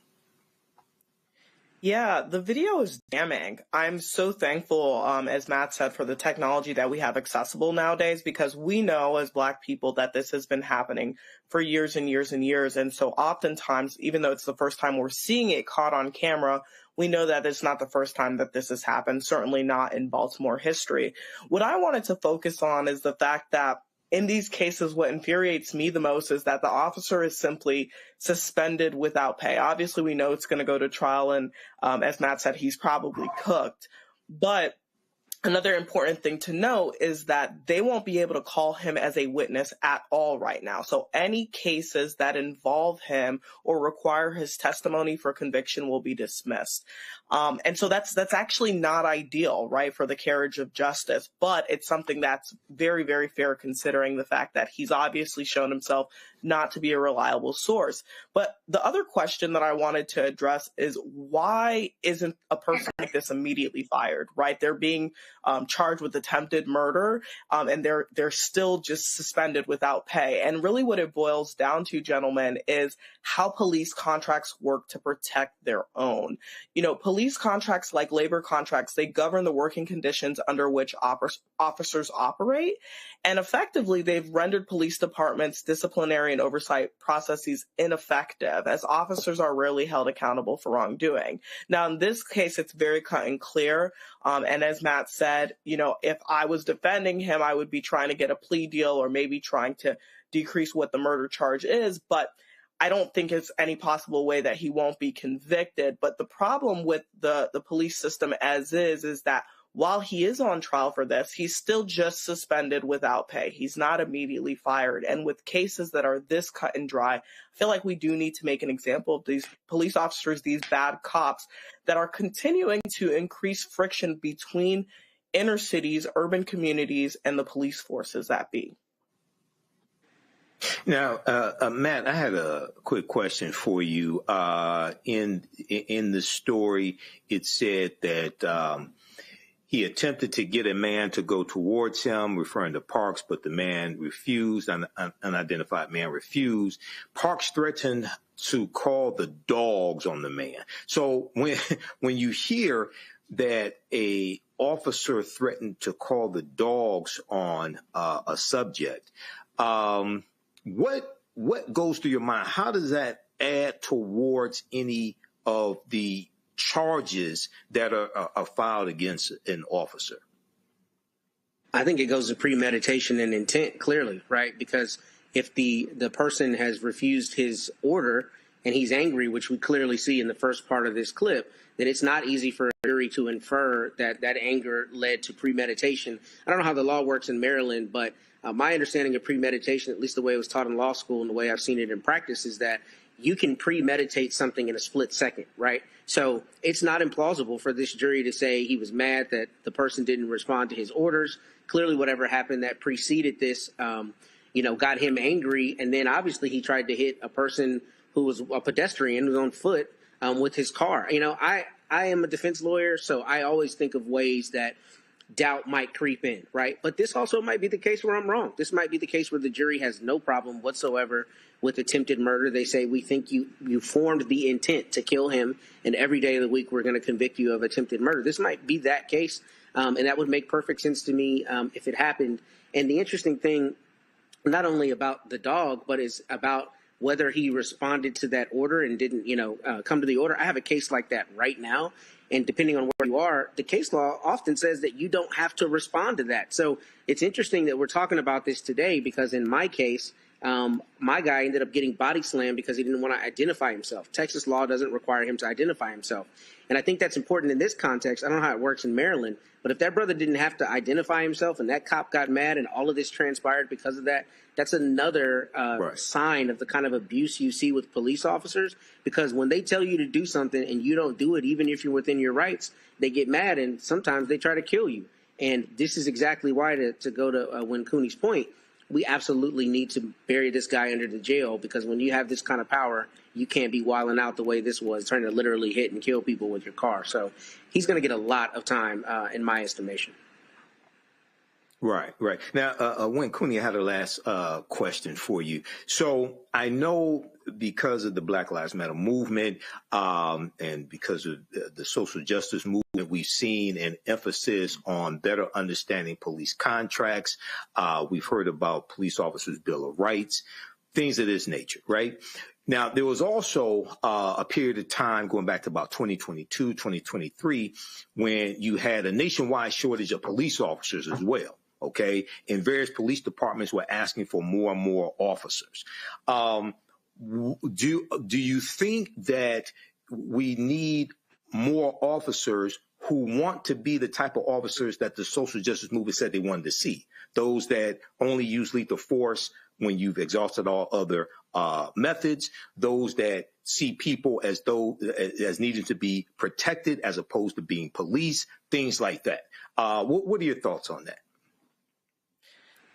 Yeah, the video is damning. I'm so thankful, as Matt said, for the technology that we have accessible nowadays, because we know as Black people that this has been happening for years and years and years. And so oftentimes, even though it's the first time we're seeing it caught on camera, we know that it's not the first time that this has happened, certainly not in Baltimore history. What I wanted to focus on is the fact that in these cases, what infuriates me the most is that the officer is simply suspended without pay. Obviously, we know it's going to go to trial, and as Matt said, he's probably cooked. But another important thing to note is that they won't be able to call him as a witness at all right now. So any cases that involve him or require his testimony for conviction will be dismissed. And so that's actually not ideal, right, for the carriage of justice. But it's something that's very, very fair considering the fact that he's obviously shown himself not to be a reliable source. But the other question that I wanted to address is why isn't a person like this immediately fired, right? They're being charged with attempted murder, and they're still just suspended without pay. And really what it boils down to, gentlemen, is how police contracts work to protect their own. Police contracts, like labor contracts, they govern the working conditions under which officers operate. And effectively, they've rendered police departments' disciplinary and oversight processes ineffective, as officers are rarely held accountable for wrongdoing. Now, in this case, it's very cut and clear. And as Matt said, if I was defending him, I would be trying to get a plea deal or maybe trying to decrease what the murder charge is. But I don't think it's any possible way that he won't be convicted. But the problem with the police system as is that while he is on trial for this, he's still just suspended without pay. He's not immediately fired. And with cases that are this cut and dry, I feel like we do need to make an example of these police officers, these bad cops that are continuing to increase friction between inner cities, urban communities, and the police forces that be. Now, Matt, I had a quick question for you. In the story, it said that he attempted to get a man to go towards him, referring to Parks, but the man refused. An unidentified man refused. Parks threatened to call the dogs on the man. So when you hear that a officer threatened to call the dogs on a subject, what goes through your mind? How does that add towards any of the charges that are filed against an officer? I think it goes to premeditation and intent, clearly, right? Because if the person has refused his order and he's angry, which we clearly see in the first part of this clip, then it's not easy for a jury to infer that that anger led to premeditation. I don't know how the law works in Maryland, but my understanding of premeditation, at least the way it was taught in law school and the way I've seen it in practice, is that you can premeditate something in a split second, right? So it's not implausible for this jury to say he was mad that the person didn't respond to his orders. Clearly, whatever happened that preceded this, got him angry. And then obviously he tried to hit a person who was a pedestrian who was on foot with his car. I am a defense lawyer, so I always think of ways that doubt might creep in, right? But this also might be the case where I'm wrong. This might be the case where the jury has no problem whatsoever with attempted murder. They say, we think you formed the intent to kill him, and every day of the week we're going to convict you of attempted murder. This might be that case, and that would make perfect sense to me if it happened. And the interesting thing, not only about the dog, but is about whether he responded to that order and didn't, come to the order. I have a case like that right now. And depending on where you are, the case law often says that you don't have to respond to that. So it's interesting that we're talking about this today because in my case, my guy ended up getting body slammed because he didn't want to identify himself. Texas law doesn't require him to identify himself. And I think that's important in this context. I don't know how it works in Maryland, but if that brother didn't have to identify himself and that cop got mad and all of this transpired because of that, that's another sign of the kind of abuse you see with police officers, because when they tell you to do something and you don't do it, even if you're within your rights, they get mad and sometimes they try to kill you. And this is exactly why, to go to Win Cooney's point, we absolutely need to bury this guy under the jail, because when you have this kind of power, you can't be wilding out the way this was, trying to literally hit and kill people with your car. So he's going to get a lot of time in my estimation. Right. Now, Win Cooney, I had a last question for you. So I know because of the Black Lives Matter movement and because of the social justice movement, we've seen an emphasis on better understanding police contracts. We've heard about police officers' Bill of Rights, things of this nature, right? Now, there was also a period of time going back to about 2022, 2023, when you had a nationwide shortage of police officers as well. Okay, and various police departments were asking for more and more officers. Do you think that we need more officers who want to be the type of officers that the social justice movement said they wanted to see? Those that only use lethal force when you've exhausted all other methods, those that see people as needing to be protected as opposed to being policed, things like that. What are your thoughts on that?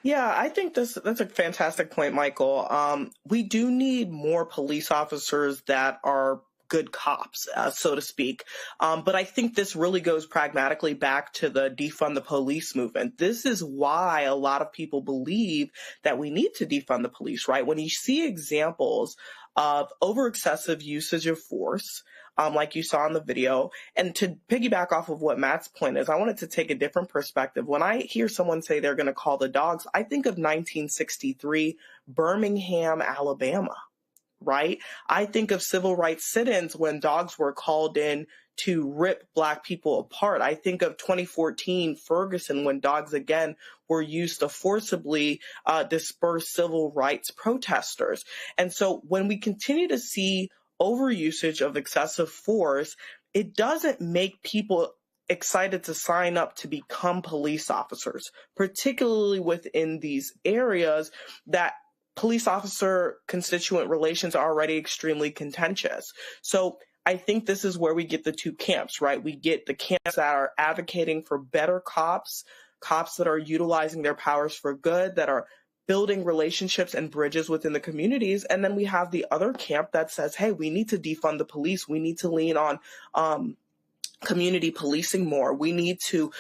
Yeah, I think that's a fantastic point, Michael. We do need more police officers that are good cops, so to speak. But I think this really goes pragmatically back to the defund the police movement. This is why a lot of people believe that we need to defund the police, right? When you see examples of over excessive usage of force, like you saw in the video. And to piggyback off of what Matt's point is, I wanted to take a different perspective. When I hear someone say they're going to call the dogs, I think of 1963, Birmingham, Alabama, right? I think of civil rights sit-ins when dogs were called in to rip Black people apart. I think of 2014 Ferguson, when dogs again were used to forcibly disperse civil rights protesters. And so when we continue to see overusage of excessive force, it doesn't make people excited to sign up to become police officers, particularly within these areas that police officer constituent relations are already extremely contentious. So I think this is where we get the two camps, right? We get the camps that are advocating for better cops, cops that are utilizing their powers for good, that are building relationships and bridges within the communities. And then we have the other camp that says, hey, we need to defund the police. We need to lean on community policing more. We need to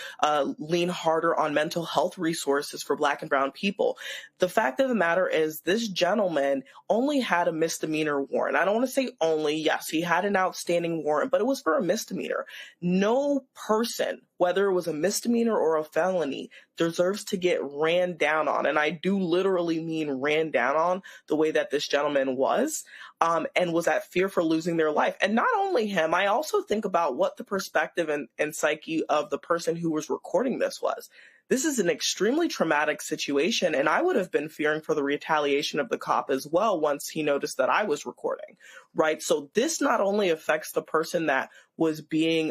lean harder on mental health resources for Black and brown people. The fact of the matter is this gentleman only had a misdemeanor warrant. I don't want to say only. Yes, he had an outstanding warrant, but it was for a misdemeanor. No person, whether it was a misdemeanor or a felony, deserves to get ran down on. And I do literally mean ran down on the way that this gentleman was, and was at fear for losing their life. And not only him, I also think about what the perspective and psyche of the person who was recording this was. This is an extremely traumatic situation, and I would have been fearing for the retaliation of the cop as well once he noticed that I was recording, right? So this not only affects the person that was being,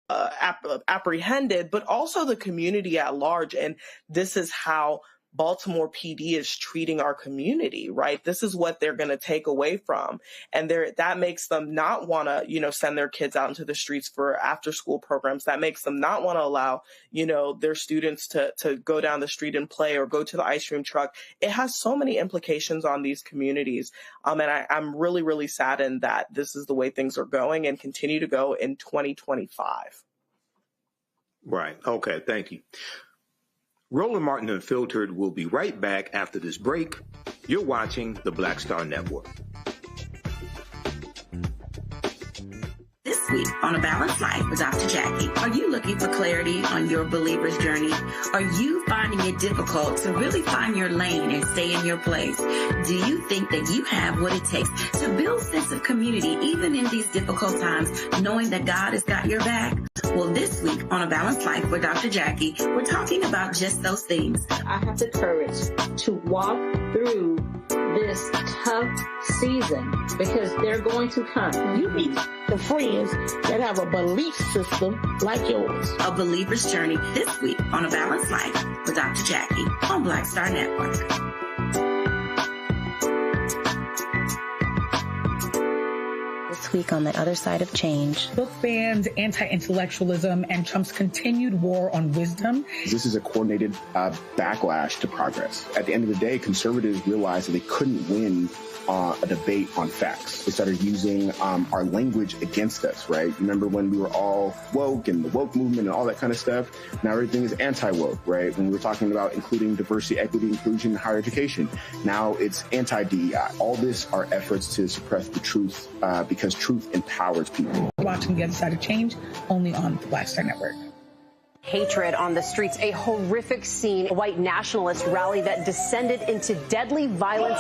apprehended, but also the community at large. And this is how Baltimore PD is treating our community, right? This is what they're going to take away from. And that makes them not want to, send their kids out into the streets for after school programs. That makes them not want to allow, their students to go down the street and play or go to the ice cream truck. It has so many implications on these communities. And I'm really, really saddened that this is the way things are going and continue to go in 2025. Right. Okay. Thank you. Roland Martin Unfiltered will be right back after this break. You're watching the Black Star Network. This week on A Balanced Life with Dr. Jackie, are you looking for clarity on your believer's journey? Are you finding it difficult to really find your lane and stay in your place? Do you think that you have what it takes to build a sense of community even in these difficult times, knowing that God has got your back? Well, this week on A Balanced Life with Dr. Jackie, we're talking about just those things. I have the courage to walk through this tough season because they're going to come. You need the friends that have a belief system like yours. A believer's journey this week on A Balanced Life with Dr. Jackie on Black Star Network. This week on the other side of change. Book bans, anti-intellectualism, and Trump's continued war on wisdom. This is a coordinated backlash to progress. At the end of the day, conservatives realized that they couldn't win a debate on facts. They started using our language against us, right? Remember when we were all woke and the woke movement and all that kind of stuff? Now everything is anti-woke, right? When we were talking about including diversity, equity, inclusion in higher education, now it's anti-DEI. All this are efforts to suppress the truth because truth empowers people. Watching the other side of change only on the Black Star Network. Hatred on the streets, a horrific scene, a white nationalist rally that descended into deadly violence.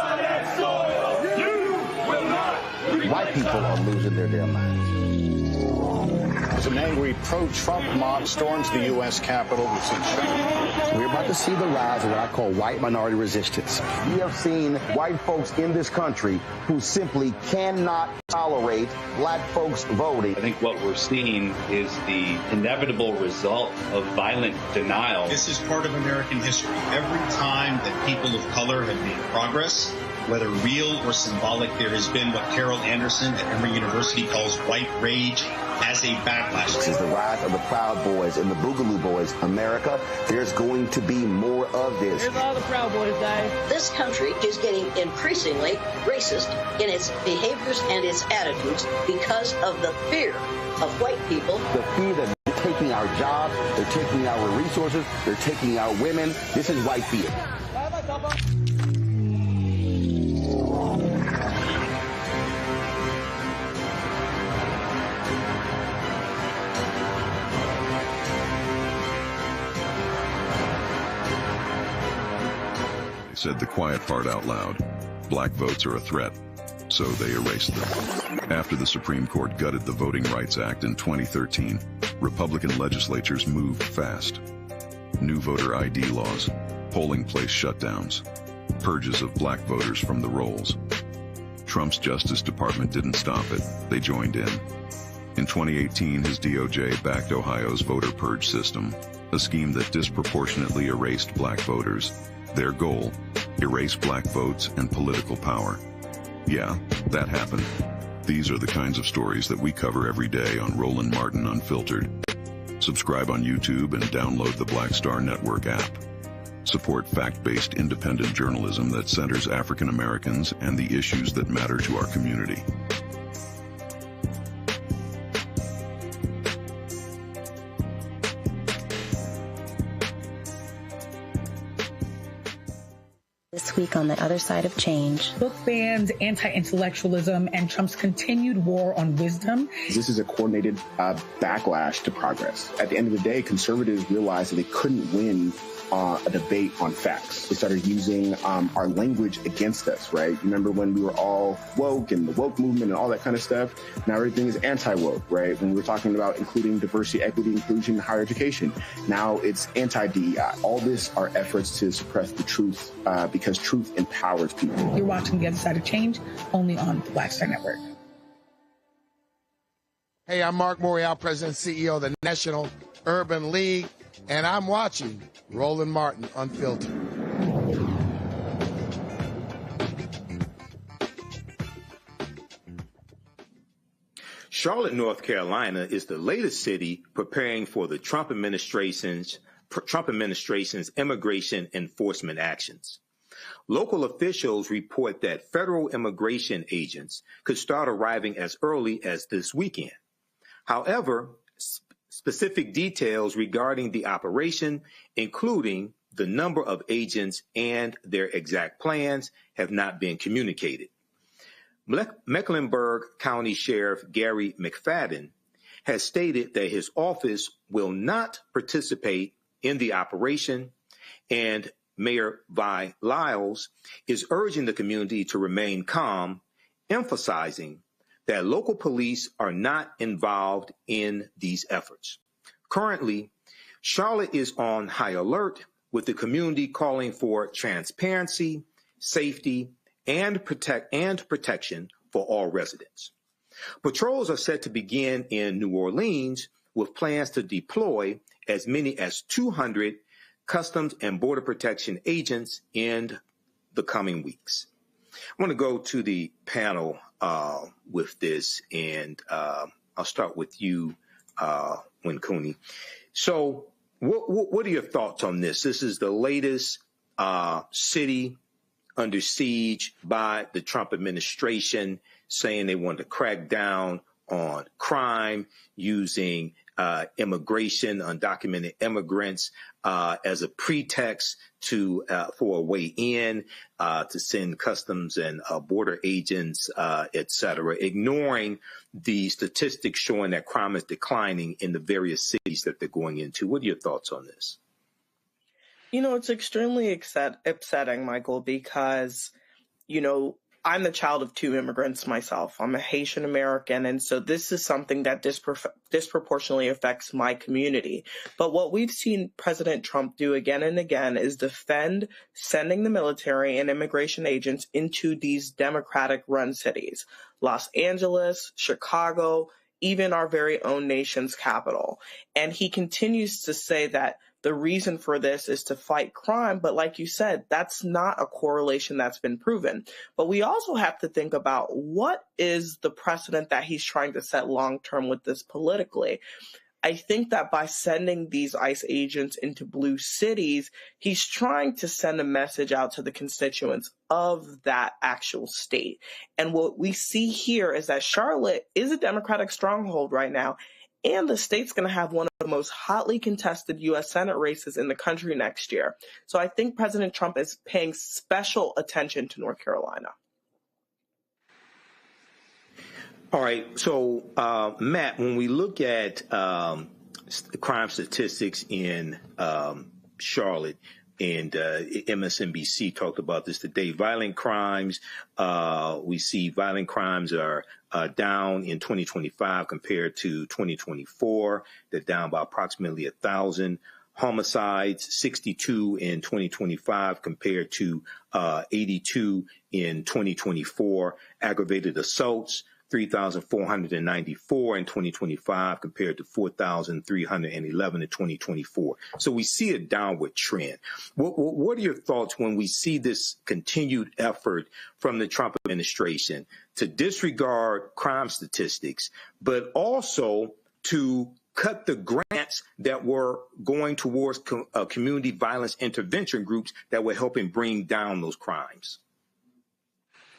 White people are losing their damn minds. As an angry pro-Trump mob storms the U.S. Capitol, we're about to see the rise of what I call white minority resistance. We have seen white folks in this country who simply cannot tolerate black folks voting. I think what we're seeing is the inevitable result of violent denial. This is part of American history. Every time that people of color have made progress, whether real or symbolic, there has been what Carol Anderson at Emory University calls white rage as a backlash. This is the rise of the Proud Boys and the Boogaloo Boys. America, there's going to be more of this. Here's all the Proud Boys, guys. This country is getting increasingly racist in its behaviors and its attitudes because of the fear of white people. The fear that they're taking our jobs, they're taking our resources, they're taking our women. This is white fear. Said the quiet part out loud. Black votes are a threat, so they erased them. After the Supreme Court gutted the Voting Rights Act in 2013, Republican legislatures moved fast. New voter ID laws, polling place shutdowns, purges of black voters from the rolls. Trump's Justice Department didn't stop it, they joined in. In 2018, his DOJ backed Ohio's voter purge system, a scheme that disproportionately erased black voters. Their goal, erase black votes and political power. Yeah, that happened. These are the kinds of stories that we cover every day on Roland Martin Unfiltered. Subscribe on YouTube and download the Black Star Network app. Support fact-based independent journalism that centers African Americans and the issues that matter to our community. This week on The Other Side of Change. Book bans, anti-intellectualism, and Trump's continued war on wisdom. This is a coordinated backlash to progress. At the end of the day, conservatives realized that they couldn't win a debate on facts. They started using our language against us, right? You remember when we were all woke and the woke movement and all that kind of stuff? Now everything is anti-woke, right? When we were talking about including diversity, equity, inclusion, higher education, now it's anti-DEI. All this are efforts to suppress the truth because truth empowers people. You're watching The Other Side of Change, only on the Black Star Network. Hey, I'm Mark Morial, President and CEO of the National Urban League, and I'm watching Roland Martin Unfiltered. Charlotte, North Carolina is the latest city preparing for the Trump administration's immigration enforcement actions. Local officials report that federal immigration agents could start arriving as early as this weekend. However, specific details regarding the operation, including the number of agents and their exact plans, have not been communicated. Mecklenburg County Sheriff Gary McFadden has stated that his office will not participate in the operation, and Mayor Vi Lyles is urging the community to remain calm, emphasizing that local police are not involved in these efforts. Currently, Charlotte is on high alert, with the community calling for transparency, safety, and protection for all residents. Patrols are set to begin in New Orleans, with plans to deploy as many as 200 Customs and Border Protection agents in the coming weeks. I want to go to the panel with this, and I'll start with you, Winkuni. So what are your thoughts on this? This is the latest city under siege by the Trump administration, saying they want to crack down on crime, using immigration, undocumented immigrants as a pretext for a way in, to send customs and border agents, et cetera, ignoring the statistics showing that crime is declining in the various cities that they're going into. What are your thoughts on this? You know, it's extremely upsetting, Michael, because, you know, I'm the child of two immigrants myself. I'm a Haitian American, and so this is something that disproportionately affects my community. But what we've seen President Trump do again and again is defend sending the military and immigration agents into these Democratic-run cities, Los Angeles, Chicago, even our very own nation's capital. And he continues to say that the reason for this is to fight crime. But like you said, that's not a correlation that's been proven. But we also have to think about what is the precedent that he's trying to set long term with this politically. I think that by sending these ICE agents into blue cities, he's trying to send a message out to the constituents of that actual state. And what we see here is that Charlotte is a Democratic stronghold right now. And the state's going to have one of the most hotly contested U.S. Senate races in the country next year. So I think President Trump is paying special attention to North Carolina. All right. So, Matt, when we look at crime statistics in Charlotte, and MSNBC talked about this today, violent crimes, we see violent crimes are down in 2025 compared to 2024. They're down by approximately 1,000. Homicides, 62 in 2025 compared to 82 in 2024. Aggravated assaults 3,494 in 2025 compared to 4,311 in 2024. So we see a downward trend. What are your thoughts when we see this continued effort from the Trump administration to disregard crime statistics, but also to cut the grants that were going towards community violence intervention groups that were helping bring down those crimes?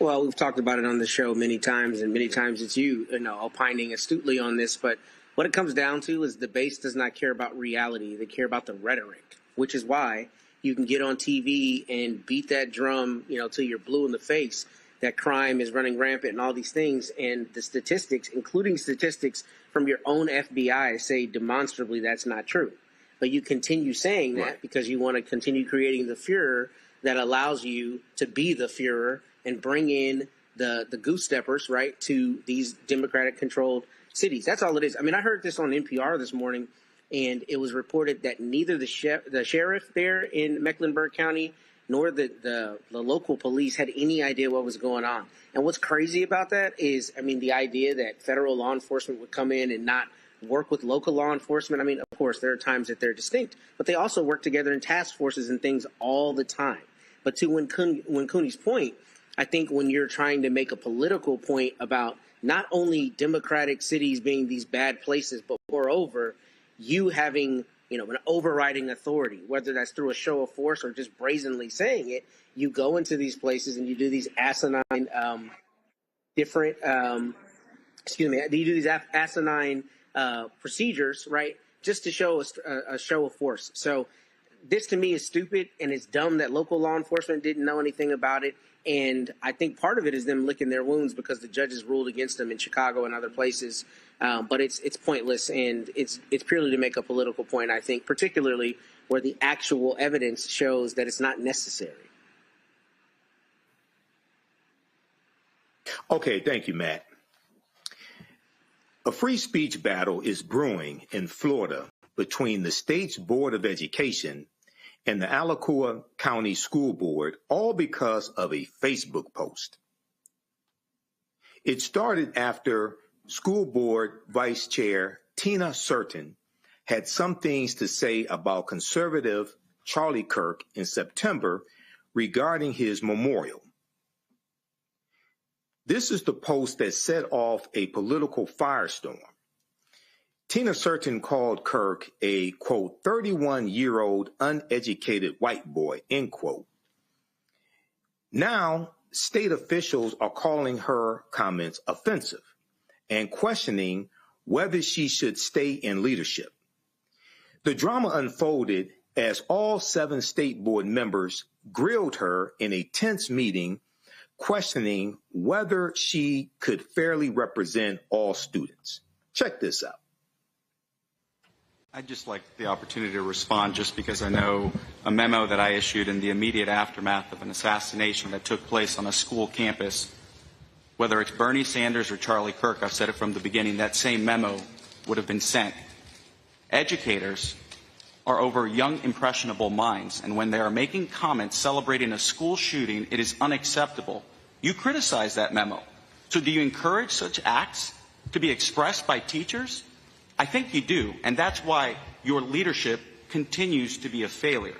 Well, we've talked about it on the show many times, and many times it's you opining astutely on this. But what it comes down to is the base does not care about reality. They care about the rhetoric, which is why you can get on TV and beat that drum, till you're blue in the face, that crime is running rampant and all these things. And the statistics, including statistics from your own FBI, say demonstrably that's not true. But you continue saying that because you want to continue creating the furor that allows you to be the Führer and bring in the goose steppers, right, to these Democratic-controlled cities. That's all it is. I mean, I heard this on NPR this morning, and it was reported that neither the sheriff there in Mecklenburg County nor the local police had any idea what was going on. And what's crazy about that is, the idea that federal law enforcement would come in and not work with local law enforcement. Of course, there are times that they're distinct, but they also work together in task forces and things all the time. But to Cooney's point, I think when you're trying to make a political point about not only Democratic cities being these bad places, but moreover, you having, an overriding authority, whether that's through a show of force or just brazenly saying it, you go into these places and you do these asinine, procedures, right, just to show a show of force. So this to me is stupid, and it's dumb that local law enforcement didn't know anything about it. And I think part of it is them licking their wounds because the judges ruled against them in Chicago and other places. But it's pointless, and it's purely to make a political point, I think, particularly where the actual evidence shows that it's not necessary. Okay, thank you, Matt. A free speech battle is brewing in Florida between the state's Board of Education and the Alachua County School Board, all because of a Facebook post. It started after School Board Vice Chair Tina Certain had some things to say about conservative Charlie Kirk in September regarding his memorial. This is the post that set off a political firestorm. Tina Certain called Kirk a, quote, 31-year-old uneducated white boy, end quote. Now, state officials are calling her comments offensive and questioning whether she should stay in leadership. The drama unfolded as all 7 state board members grilled her in a tense meeting, questioning whether she could fairly represent all students. Check this out. I'd just like the opportunity to respond just because I know a memo that I issued in the immediate aftermath of an assassination that took place on a school campus. Whether it's Bernie Sanders or Charlie Kirk, I've said it from the beginning, that same memo would have been sent. Educators are over young, impressionable minds, and when they are making comments celebrating a school shooting, it is unacceptable. You criticize that memo. So do you encourage such acts to be expressed by teachers? I think you do, and that's why your leadership continues to be a failure.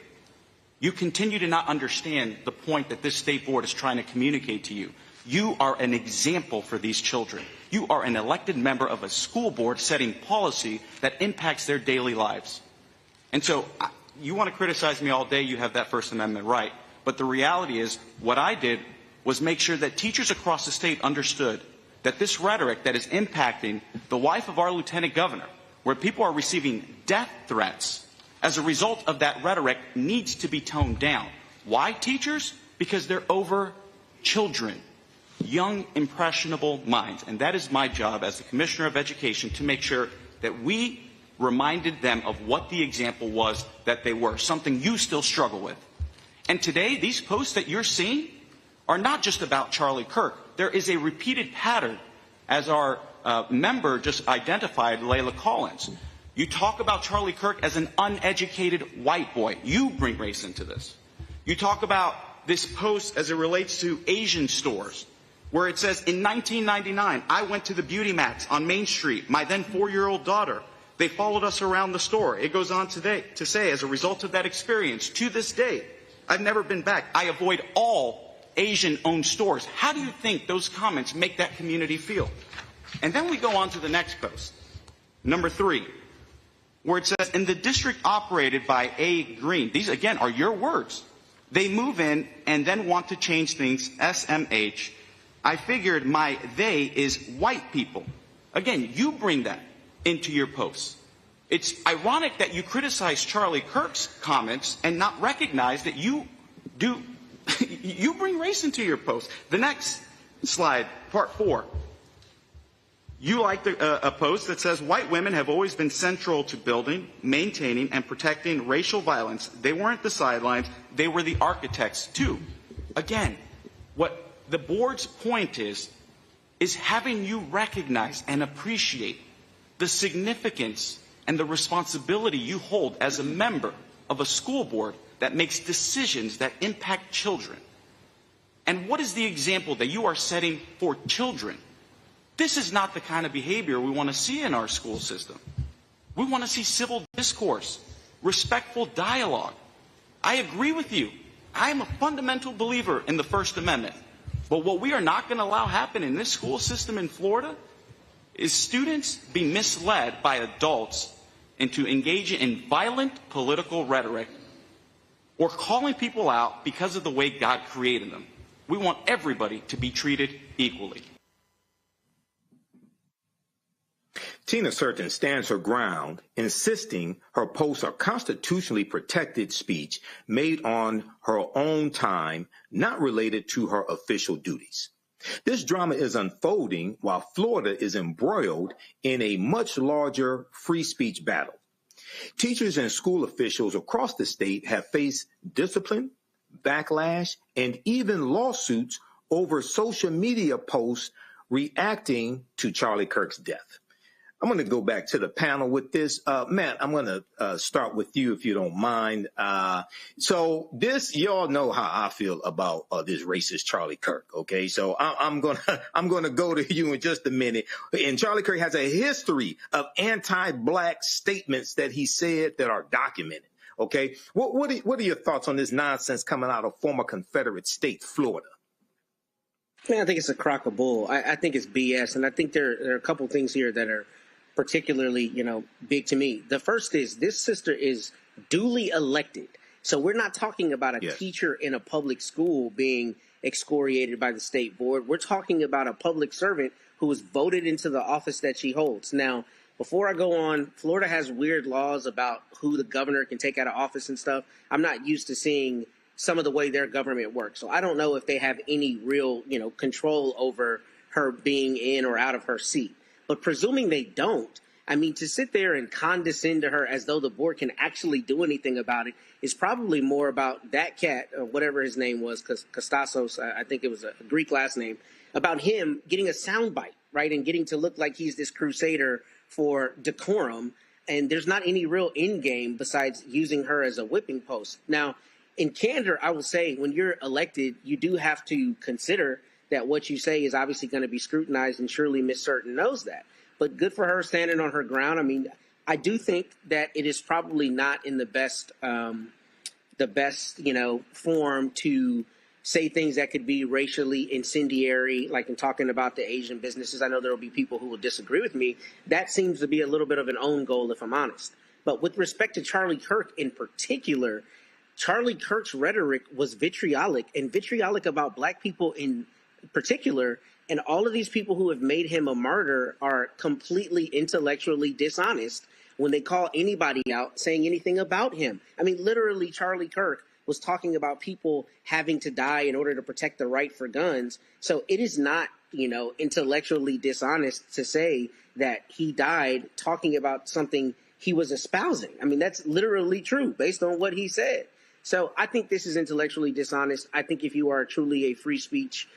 You continue to not understand the point that this state board is trying to communicate to you. You are an example for these children. You are an elected member of a school board setting policy that impacts their daily lives. And so you want to criticize me all day, you have that First Amendment right. But the reality is what I did was make sure that teachers across the state understood that this rhetoric that is impacting the wife of our lieutenant governor, where people are receiving death threats as a result of that rhetoric, needs to be toned down. Why, teachers? Because they're over children, young, impressionable minds. And that is my job as the Commissioner of Education to make sure that we reminded them of what the example was that they were, something you still struggle with. And today, these posts that you're seeing are not just about Charlie Kirk. There is a repeated pattern, as our member just identified, Layla Collins. You talk about Charlie Kirk as an uneducated white boy. You bring race into this. You talk about this post as it relates to Asian stores. where it says, in 1999, I went to the Beauty Max on Main Street, my then 4-year-old daughter. They followed us around the store. It goes on to say, as a result of that experience, to this day, I've never been back. I avoid all Asian-owned stores. How do you think those comments make that community feel? And then we go on to the next post, number 3, where it says, in the district operated by A. Green, these again are your words, they move in and then want to change things, SMH. I figured my they is white people. Again, you bring that into your posts. It's ironic that you criticize Charlie Kirk's comments and not recognize that you bring race into your post. The next slide, part 4. You like a post that says white women have always been central to building, maintaining, and protecting racial violence. They weren't the sidelines. They were the architects, too. Again, what the board's point is having you recognize and appreciate the significance and the responsibility you hold as a member of a school board that makes decisions that impact children. And what is the example that you are setting for children? This is not the kind of behavior we want to see in our school system. We want to see civil discourse, respectful dialogue. I agree with you. I am a fundamental believer in the First Amendment. But what we are not going to allow happen in this school system in Florida is students be misled by adults into engaging in violent political rhetoric or calling people out because of the way God created them. We want everybody to be treated equally. Tina Certain stands her ground, insisting her posts are constitutionally protected speech made on her own time, not related to her official duties. This drama is unfolding while Florida is embroiled in a much larger free speech battle. Teachers and school officials across the state have faced discipline, backlash, and even lawsuits over social media posts reacting to Charlie Kirk's death. I'm going to go back to the panel with this. Matt, I'm going to start with you if you don't mind. So this, y'all know how I feel about this racist Charlie Kirk. Okay, so I'm going to go to you in just a minute. And Charlie Kirk has a history of anti-black statements that he said that are documented. Okay, what are your thoughts on this nonsense coming out of former Confederate state Florida? Man, I think it's a crock of bull. I think it's BS, and I think there are a couple things here that are particularly, big to me. The first is this sister is duly elected. So we're not talking about a teacher in a public school being excoriated by the state board. We're talking about a public servant who was voted into the office that she holds. Now, before I go on, Florida has weird laws about who the governor can take out of office and stuff. I'm not used to seeing some of the way their government works. So I don't know if they have any real, control over her being in or out of her seat. But presuming they don't, I mean, to sit there and condescend to her as though the board can actually do anything about it is probably more about that cat, or whatever his name was, Kostassos, I think it was a Greek last name, about him getting a soundbite, right, and getting to look like he's this crusader for decorum. And there's not any real end game besides using her as a whipping post. Now, in candor, I will say when you're elected, you do have to consider that what you say is obviously going to be scrutinized, and surely Ms. Certain knows that. But good for her standing on her ground. I mean, I do think that it is probably not in the best form to say things that could be racially incendiary, like in talking about the Asian businesses. I know there will be people who will disagree with me. That seems to be a little bit of an own goal, if I'm honest. But with respect to Charlie Kirk in particular, Charlie Kirk's rhetoric was vitriolic, and vitriolic about black people in particular, and all of these people who have made him a martyr are completely intellectually dishonest when they call anybody out saying anything about him. I mean, literally, Charlie Kirk was talking about people having to die in order to protect the right for guns. So it is not, intellectually dishonest to say that he died talking about something he was espousing. I mean, that's literally true based on what he said. So I think this is intellectually dishonest. I think if you are truly a free speech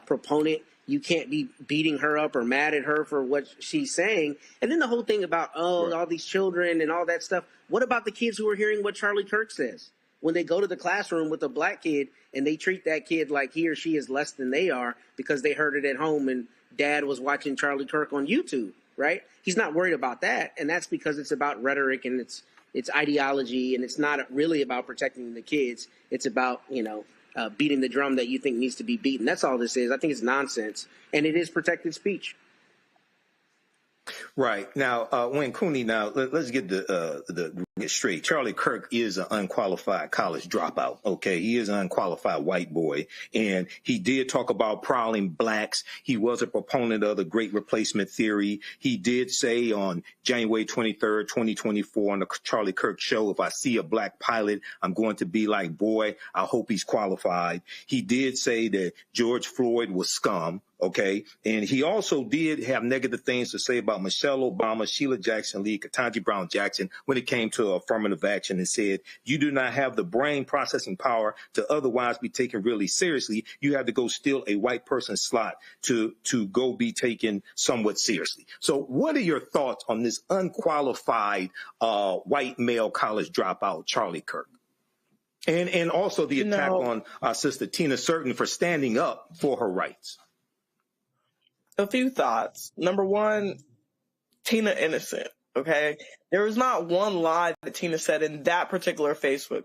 proponent, you can't be beating her up or mad at her for what she's saying. And then the whole thing about, all these children and all that stuff. What about the kids who are hearing what Charlie Kirk says? when they go to the classroom with a black kid and they treat that kid like he or she is less than they are because they heard it at home and dad was watching Charlie Kirk on YouTube, right? He's not worried about that. And that's because it's about rhetoric and it's ideology, and it's not really about protecting the kids. It's about, beating the drum that you think needs to be beaten. That's all this is. I think it's nonsense, and it is protected speech. Right. Now, Wayne Cooney, let's get get straight. Charlie Kirk is an unqualified college dropout, okay? He is an unqualified white boy, and he did talk about prowling blacks. He was a proponent of the Great Replacement Theory. He did say on January 23rd, 2024 on the Charlie Kirk show, if I see a black pilot, I'm going to be like, boy, I hope he's qualified. He did say that George Floyd was scum. Okay. And he also did have negative things to say about Michelle Obama, Sheila Jackson Lee, Ketanji Brown Jackson when it came to affirmative action, and said, you do not have the brain processing power to otherwise be taken really seriously. You have to go steal a white person's slot to go be taken somewhat seriously. So what are your thoughts on this unqualified white male college dropout, Charlie Kirk? And also the attack on our sister Tina Certain for standing up for her rights. A few thoughts. Number one, Tina innocent, okay? There was not one lie that Tina said in that particular Facebook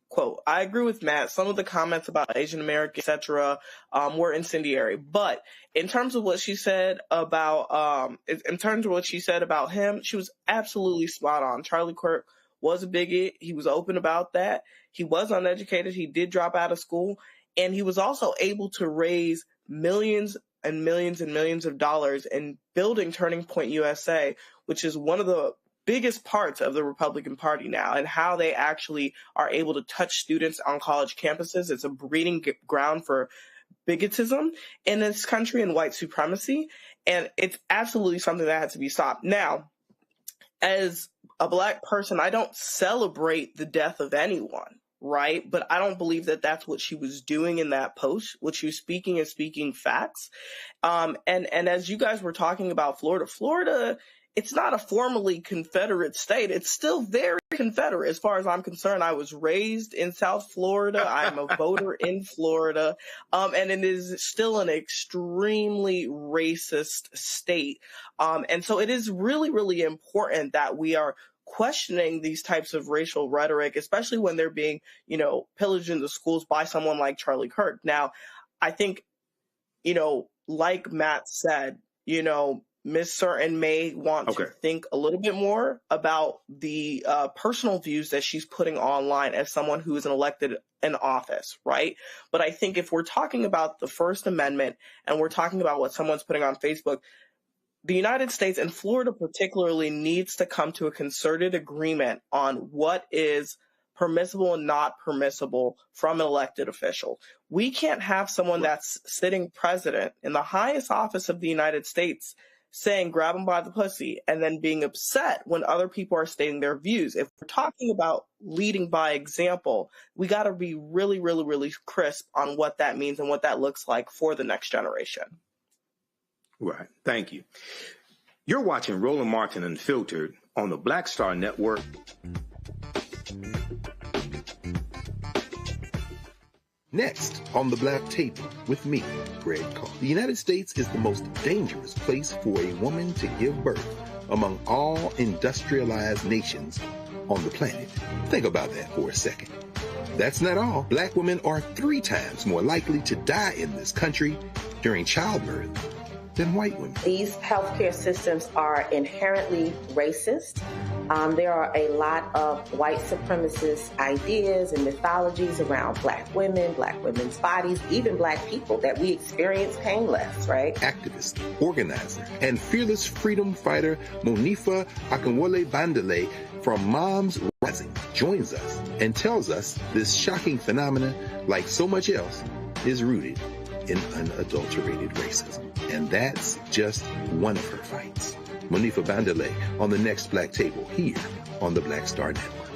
quote. I agree with Matt. Some of the comments about Asian American, etc., were incendiary. But in terms of what she said about him, she was absolutely spot on. Charlie Kirk was a bigot. He was open about that. He was uneducated. He did drop out of school. And he was also able to raise millions and millions of dollars in building Turning Point USA, which is one of the biggest parts of the Republican Party now, and how they actually are able to touch students on college campuses. It's a breeding ground for bigotism in this country and white supremacy, and it's absolutely something that has to be stopped. Now, as a black person, I don't celebrate the death of anyone, right? But I don't believe that that's what she was doing in that post. What she was speaking is speaking facts. And as you guys were talking about Florida, it's not a formally Confederate state. It's still very Confederate as far as I'm concerned. I was raised in South Florida. I'm a voter in Florida. And it is still an extremely racist state. And so it is really, really important that we are questioning these types of racial rhetoric, especially when they're being, pillaged in the schools by someone like Charlie Kirk. Now, I think, like Matt said, Ms. Certain may want to think a little bit more about the personal views that she's putting online as someone who is elected in office, right? But I think if we're talking about the First Amendment and we're talking about what someone's putting on Facebook, the United States and Florida particularly needs to come to a concerted agreement on what is permissible and not permissible from an elected official. We can't have someone that's sitting president in the highest office of the United States saying grab them by the pussy and then being upset when other people are stating their views. If we're talking about leading by example, we got to be really, really, really crisp on what that means and what that looks like for the next generation. Right. Thank you. You're watching Roland Martin Unfiltered on the Black Star Network. Next on the Black Table with me, Greg Carr. The United States is the most dangerous place for a woman to give birth among all industrialized nations on the planet. Think about that for a second. That's not all. Black women are 3 times more likely to die in this country during childbirth than white women. These healthcare systems are inherently racist. There are a lot of white supremacist ideas and mythologies around black women's bodies, even black people, that we experience painless, right? Activist, organizer, and fearless freedom fighter Monifa Akinwole Bandele from Moms Rising joins us and tells us this shocking phenomenon, like so much else, is rooted in unadulterated racism. And that's just one of her fights. Monifa Bandele on the next Black Table here on the Black Star Network.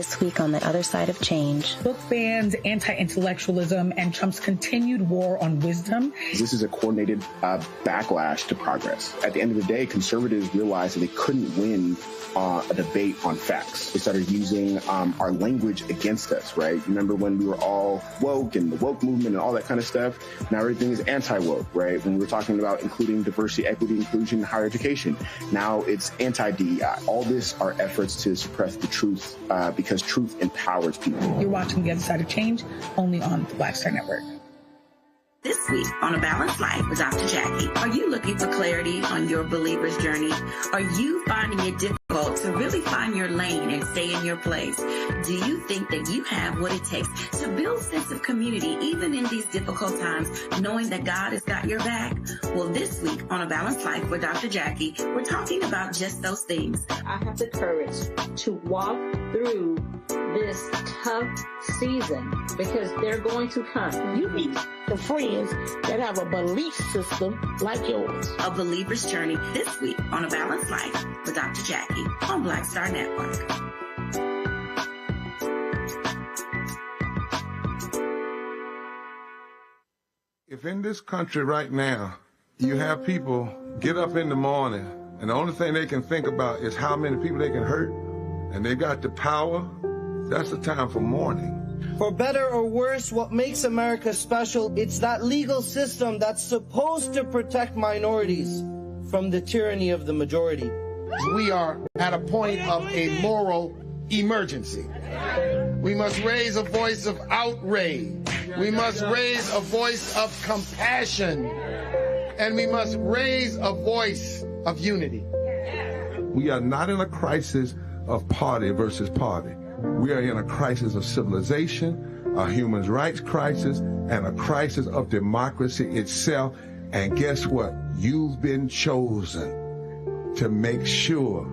This week on The Other Side of Change. Book bans, anti-intellectualism, and Trump's continued war on wisdom. This is a coordinated backlash to progress. At the end of the day, conservatives realized that they couldn't win a debate on facts. They started using our language against us, right? Remember when we were all woke and the woke movement and all that kind of stuff? Now everything is anti-woke, right? When we were talking about including diversity, equity, inclusion, higher education, now it's anti-DEI. All this are efforts to suppress the truth because truth empowers people. You're watching The Other Side of Change, only on the Black Star Network. This week on A Balanced Life with Dr. Jackie, are you looking for clarity on your believer's journey? Are you finding it difficult to really find your lane and stay in your place? Do you think that you have what it takes to build a sense of community even in these difficult times, knowing that God has got your back? Well, this week on A Balanced Life with Dr. Jackie, we're talking about just those things. I have the courage to walk through this tough season because they're going to come. You need the friends that have a belief system like yours. A believer's journey this week on A Balanced Life with Dr. Jackie on Black Star Network. If in this country right now, you have people get up in the morning and the only thing they can think about is how many people they can hurt, and they got the power, that's the time for mourning. For better or worse, what makes America special, it's that legal system that's supposed to protect minorities from the tyranny of the majority. We are at a point of a moral emergency. We must raise a voice of outrage. We must raise a voice of compassion. And we must raise a voice of unity. We are not in a crisis of party versus party. We are in a crisis of civilization, a human rights crisis, and a crisis of democracy itself. And guess what? You've been chosen to make sure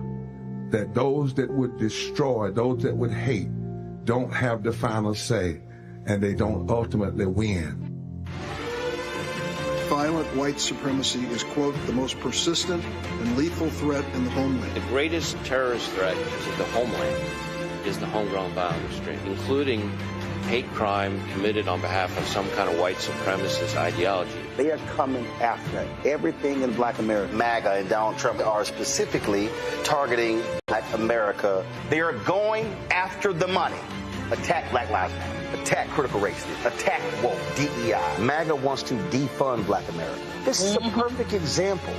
that those that would destroy, those that would hate, don't have the final say, and they don't ultimately win. Violent white supremacy is, quote, the most persistent and lethal threat in the homeland. The greatest terrorist threat to the homeland is the homegrown violence stream, including hate crime committed on behalf of some kind of white supremacist ideology. They are coming after everything in Black America. MAGA and Donald Trump are specifically targeting Black America. They are going after the money. Attack Black Lives Matter. Attack critical race theory. Attack woke, DEI. MAGA wants to defund Black America. This is a perfect example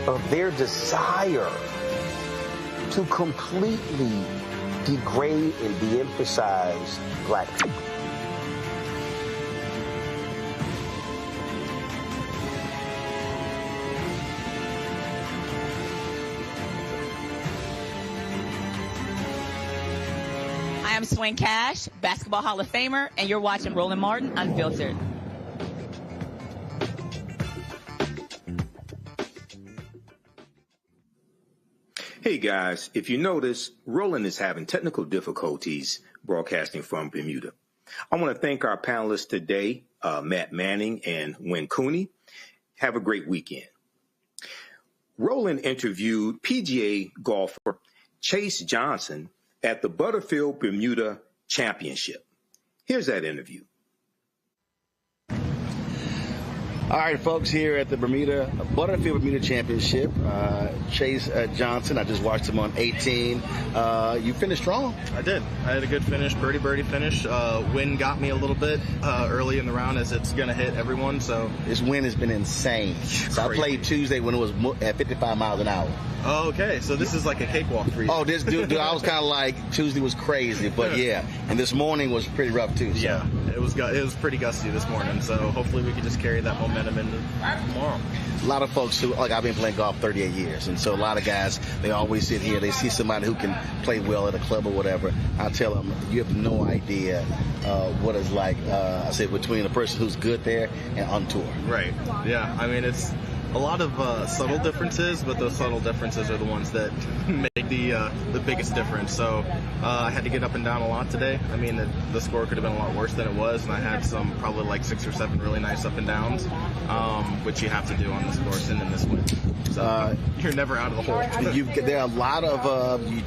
of their desire to completely degrade and de-emphasize Black people. I am Swing Cash, Basketball Hall of Famer, and you're watching Roland Martin Unfiltered. Hey guys, if you notice, Roland is having technical difficulties broadcasting from Bermuda. I want to thank our panelists today, Matt Manning and Wynn Cooney. Have a great weekend. Roland interviewed PGA golfer Chase Johnson at the Butterfield Bermuda Championship. Here's that interview. All right, folks, here at the Butterfield Bermuda Championship, Chase Johnson, I just watched him on 18. You finished strong. I did. I had a good finish, birdie finish. Wind got me a little bit early in the round, as it's going to hit everyone. So this wind has been insane. So I played Tuesday when it was at 55 miles an hour. Oh, okay. So this is like a cakewalk for you. Oh, this dude, I was kind of like, Tuesday was crazy, but yeah. And this morning was pretty rough too. So. Yeah, it was pretty gusty this morning. So hopefully we can just carry that momentum into tomorrow. A lot of folks who, like, I've been playing golf 38 years, and so a lot of guys, they always sit here, they see somebody who can play well at a club or whatever. I tell them, you have no idea what it's like, I said, between a person who's good there and on tour. Right. Yeah. I mean, a lot of subtle differences, but those subtle differences are the ones that make the biggest difference. So I had to get up and down a lot today. I mean, the score could have been a lot worse than it was, and I had some probably like 6 or 7 really nice up and downs, which you have to do on this course and in this win. So you're never out of the hole. There are a lot of we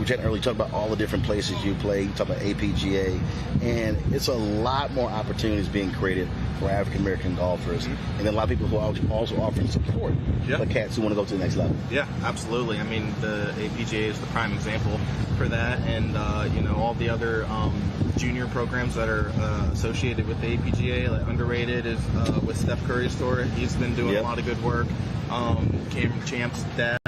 generally talk about all the different places you play. You talk about APGA, and it's a lot more opportunities being created for African American golfers, and then a lot of people who are also offering support for cats who want to go to the next level. Yeah, absolutely. I mean, the APGA is the prime example for that, and all the other junior programs that are associated with the APGA, like Underrated is with Steph Curry's tour. He's been doing a lot of good work. Cameron Champ's dad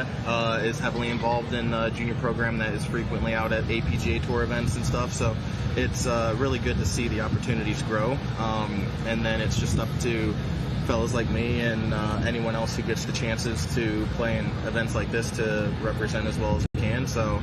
is heavily involved in a junior program that is frequently out at APGA tour events and stuff. So it's really good to see the opportunities grow. And then it's just up to fellas like me and anyone else who gets the chances to play in events like this to represent as well as we can. So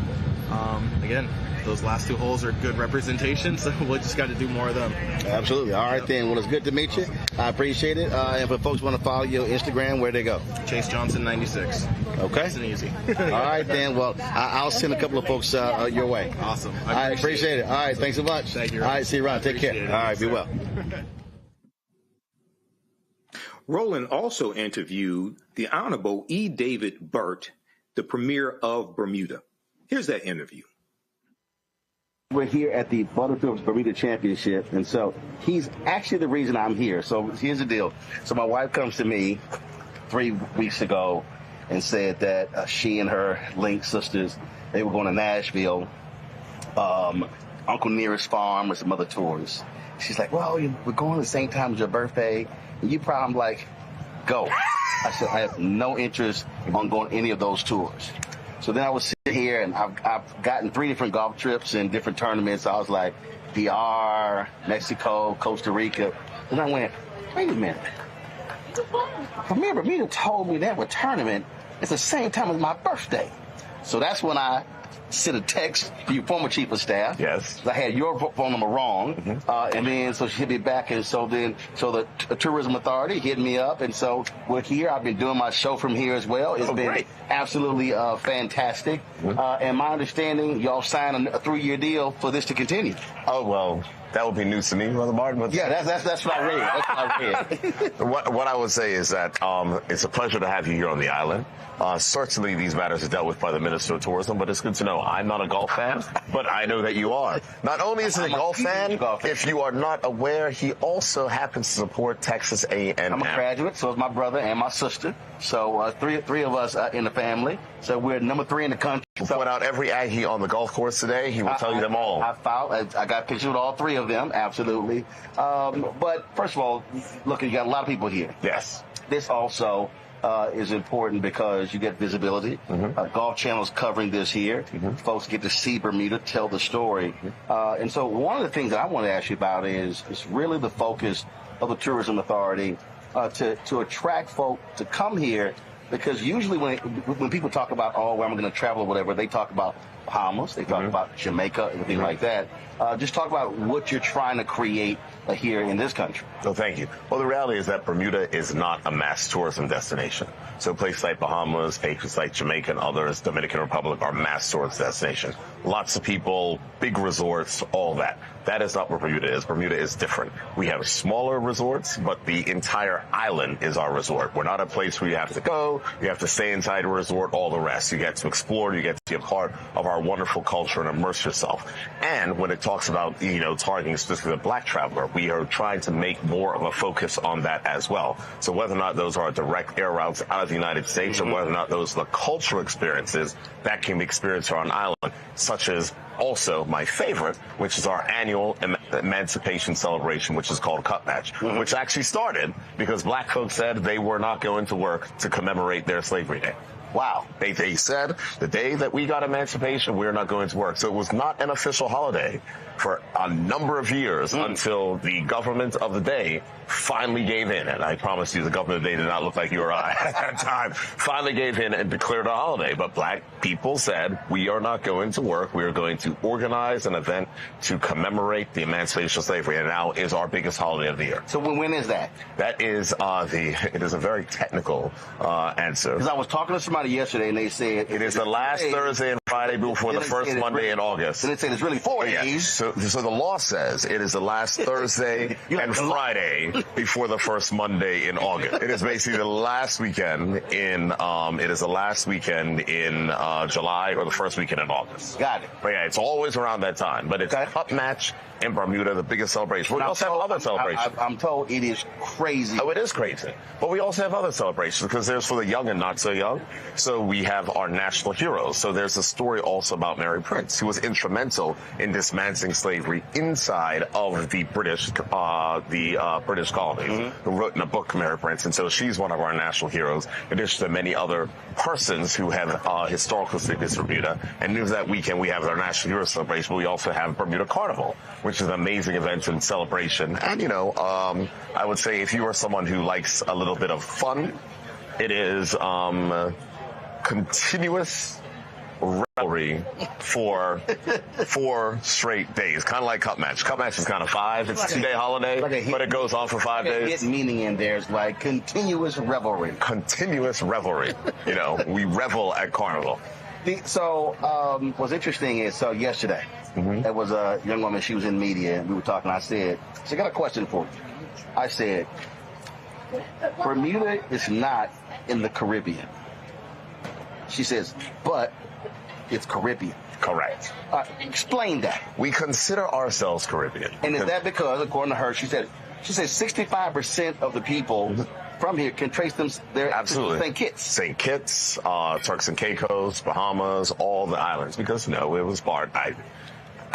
again, those last 2 holes are good representation, so we just got to do more of them. Absolutely. All right, then. Well, it's good to meet you. I appreciate it. And if folks want to follow you on Instagram, where they go? Chase Johnson 96. Okay. Nice and easy. All right, then. Well, I'll send a couple of folks your way. Awesome. I appreciate it. All right. Thanks so much. Thank you. All right. See you around. Take care. All right. Be well. Roland also interviewed the Honorable E. David Burt, the Premier of Bermuda. Here's that interview. We're here at the Baltimore Bermuda Championship, and so he's actually the reason I'm here. So here's the deal. So my wife comes to me 3 weeks ago and said that she and her Link sisters, they were going to Nashville, Uncle Nearest Farm, or some other tours. She's like, well, we're going at the same time as your birthday, and you probably, I'm like, go. I said, I have no interest on going any of those tours. So then I was sitting here, and I've gotten 3 different golf trips in different tournaments. I was like, DR, Mexico, Costa Rica. And I went, wait a minute. Premier of Bermuda told me that tournament is the same time as my birthday. So that's when I sent a text to your former chief of staff. Yes. I had your phone number wrong. And then so she hit me back. And so the Tourism Authority hit me up. And so we're here. I've been doing my show from here as well. It's been absolutely fantastic. And my understanding, y'all signed a 3-year deal for this to continue. Oh, well, that would be news to me, Brother Martin. But yeah, that's what I read. That's what I read. What I would say is that it's a pleasure to have you here on the island. Certainly these matters are dealt with by the Minister of Tourism, but it's good to know I'm not a golf fan, but I know that you are. Not only is he a golf fan, if you are not aware, he also happens to support Texas A&M. I'm a graduate, so is my brother and my sister. So three of us in the family. So we're number 3 in the country. We'll point out every Aggie on the golf course today. He will tell you them all. I got pictures with all 3 of them, absolutely. But first of all, look, you got a lot of people here. Yes. This also is important because you get visibility. Golf Channel's covering this here. Folks get to see Bermuda, tell the story. And so one of the things that I want to ask you about is really the focus of the Tourism Authority to attract folk to come here, because usually when people talk about, where I'm going to travel or whatever, they talk about Bahamas, they talk about Jamaica, everything like that. Just talk about what you're trying to create here in this country. Oh, thank you. Well, the reality is that Bermuda is not a mass tourism destination. So places like Bahamas, places like Jamaica and others, Dominican Republic, are mass tourism destination. Lots of people, big resorts, all that. That is not what Bermuda is. Bermuda is different. We have smaller resorts, but the entire island is our resort. We're not a place where you have to go, you have to stay inside a resort, all the rest. You get to explore, you get to be a part of our wonderful culture and immerse yourself. And when it talks about, targeting specifically the black traveler, we are trying to make more of a focus on that as well. So whether or not those are direct air routes out of the United States or whether or not those are the cultural experiences that can be experienced on an island, such as also my favorite, which is our annual emancipation celebration, which is called Cup Match, which actually started because black folks said they were not going to work to commemorate their slavery day. Wow. They said the day that we got emancipation, we're not going to work. So it was not an official holiday for a number of years until the government of the day finally gave in. And I promise you, the government of the day did not look like you or I at that time. Finally gave in and declared a holiday. But black people said, we are not going to work. We are going to organize an event to commemorate the emancipation of slavery. And now is our biggest holiday of the year. So when is that? That is it is a very technical answer. Because I was talking to somebody yesterday and they said it is the last Thursday and Friday before the first Monday in August. And they said it's really 4 days. So the law says it is the last Thursday and Friday before the first Monday in August. It is basically the last weekend in July or the first weekend in August. Got it. But yeah, it's always around that time. But it's a cup match in Bermuda, the biggest celebration. We also have other celebrations. I'm told it is crazy. Oh, it is crazy. But we also have other celebrations because there's for the young and not so young. So we have our national heroes. So there's a story also about Mary Prince, who was instrumental in dismantling slavery inside of the British colonies, who wrote in a book, Mary Prince. And so she's one of our national heroes, in addition to many other persons who have historical significance for Bermuda. And news that weekend, we have our national hero celebration, but we also have Bermuda Carnival, which is an amazing event and celebration. And, I would say if you are someone who likes a little bit of fun, it is continuous revelry for 4 straight days, kind of like Cup Match. Cup Match is kind of 5. It's a 2-day holiday, but it goes on for 5 days. Hidden meaning in there is like continuous revelry. Continuous revelry. We revel at Carnival. So what's interesting is, yesterday, there was a young woman, she was in media, and we were talking, I said, I got a question for you. I said, Bermuda is not in the Caribbean. She says, but it's Caribbean. Correct. Explain that. We consider ourselves Caribbean. And is that because, according to her, she said 65% of the people from here can trace them to St. Kitts. St. Kitts, Turks and Caicos, Bahamas, all the islands. Because, it was part.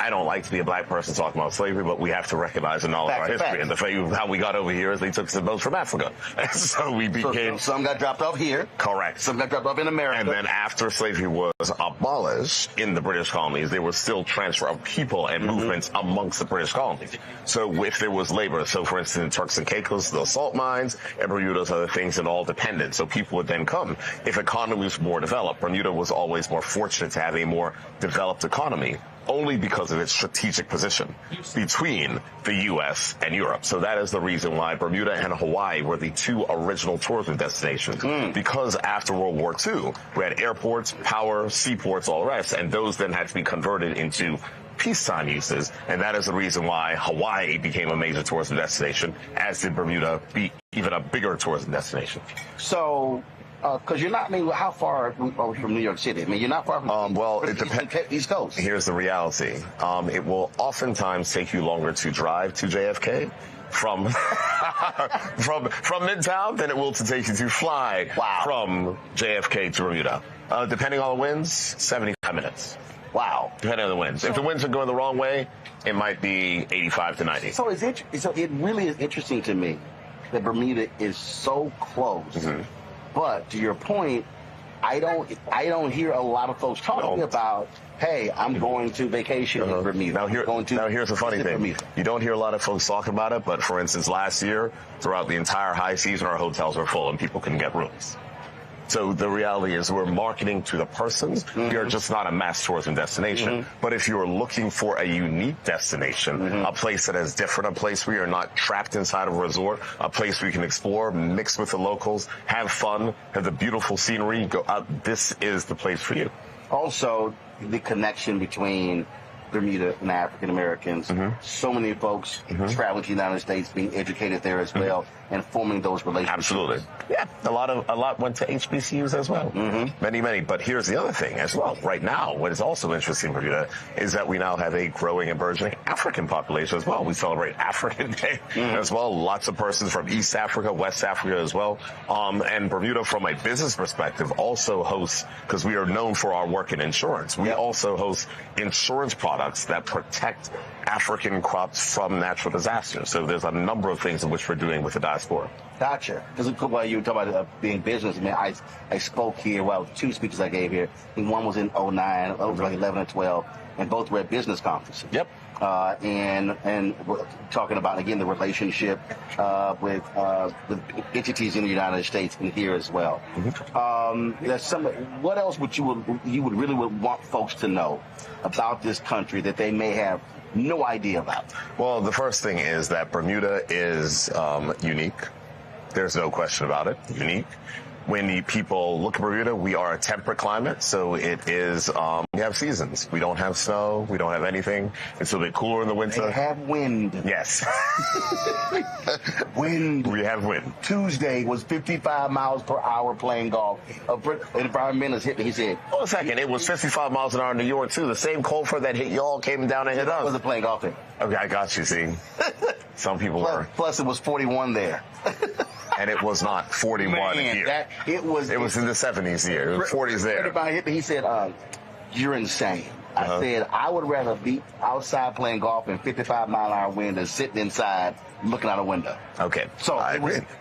I don't like to be a black person talking about slavery, but we have to recognize and knowledge our history. And the fact of how we got over here is they took some boats from Africa. And so we became... Some got dropped off here. Correct. Some got dropped off in America. And then after slavery was abolished in the British colonies, there was still transfer of people and movements amongst the British colonies. So if there was labor, so for instance, in Turks and Caicos, the salt mines, and Bermuda's other things, and all dependent. So people would then come. If economy was more developed, Bermuda was always more fortunate to have a more developed economy, only because of its strategic position between the U.S. and Europe. So that is the reason why Bermuda and Hawaii were the 2 original tourism destinations. Because after World War II, we had airports, power, seaports, all the rest, and those then had to be converted into peacetime uses. And that is the reason why Hawaii became a major tourism destination, as did Bermuda be even a bigger tourism destination. So... because you're not, how far are we from New York City? You're not far from it depends. East Coast. Here's the reality. It will oftentimes take you longer to drive to JFK from Midtown than it will to take you to fly from JFK to Bermuda. Depending on the winds, 75 minutes. Wow. Depending on the winds. If the winds are going the wrong way, it might be 85 to 90. So it really is interesting to me that Bermuda is so close. But to your point, I don't hear a lot of folks talking about, hey, I'm going to vacation in Bermuda. Now here's the funny thing. You don't hear a lot of folks talking about it, but for instance, last year, throughout the entire high season, our hotels were full and people couldn't get rooms. So the reality is we're marketing to the persons. We are just not a mass tourism destination. But if you're looking for a unique destination, a place that is different, a place where you're not trapped inside of a resort, a place where you can explore, mix with the locals, have fun, have the beautiful scenery, go out, this is the place for you. Also, the connection between Bermuda and African Americans. So many folks traveling to the United States, being educated there as well, and forming those relationships. Absolutely. Yeah, a lot went to HBCUs as well. Many. But here's the other thing as well. Right now, what is also interesting in Bermuda is that we now have a growing and burgeoning African population as well. We celebrate African Day as well. Lots of persons from East Africa, West Africa as well. And Bermuda, from a business perspective, also hosts, because we are known for our work in insurance, we also host insurance products products that protect African crops from natural disasters. So there's a number of things in which we're doing with the diaspora. Gotcha. Because while you were talking about being businessman, I spoke here, two speeches I gave here. I think one was in 2009, it was like 11 or 12, and both were at business conferences. Yep. And we're talking about, again, the relationship with entities in the United States and here as well. What else would you really want folks to know about this country that they may have no idea about? Well, the first thing is that Bermuda is unique. There's no question about it. Unique. When people look at Bermuda, we are a temperate climate, so it is, we have seasons. We don't have snow, we don't have anything. It's a bit cooler in the winter. They have wind. Yes. Wind. We have wind. Tuesday was 55 miles per hour playing golf. And Brian Miller's hit me, he said. Hold a second, it was 55 miles an hour in New York, too. The same cold front that hit y'all came down and hit us. I wasn't playing golf there. Okay, I got you, see. Some people were. Plus, it was 41 there. And it was not 41 here. It was in the 70s here. It was 40s there. Everybody hit me. He said, you're insane. I said, I would rather be outside playing golf in 55-mile-an-hour wind than sitting inside looking out a window. Okay. So,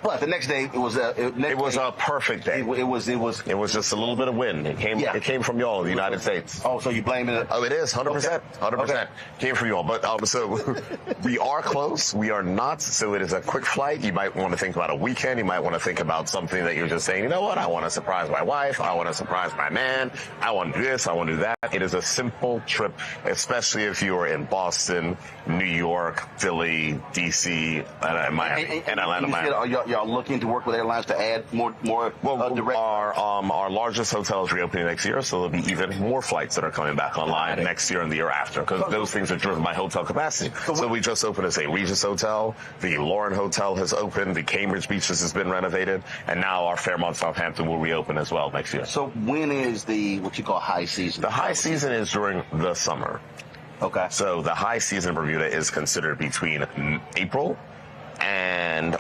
but the next day, it was a perfect day. It was just a little bit of wind. It came from y'all, the United States. Oh, so you blaming it? Oh, it is, 100%. 100%. Okay. Came from y'all. But, so, we are close. We are not. So it is a quick flight. You might want to think about a weekend. You might want to think about something that you're just saying, you know what? I want to surprise my wife. I want to surprise my man. I want to do this. I want to do that. It is a simple trip, especially if you are in Boston, New York, Philly, D.C., and Miami, and Atlanta, Miami. Are y'all looking to work with airlines to add more direct? Our largest hotel is reopening next year, so there'll be even more flights that are coming back online next year and the year after, because those things are driven by hotel capacity. So we just opened a St. Regis Hotel, the Lauren Hotel has opened, the Cambridge Beaches has been renovated, and now our Fairmont Southampton will reopen as well next year. So when is what you call high season? The high season is during the summer. Okay. So the high season in Bermuda is considered between April and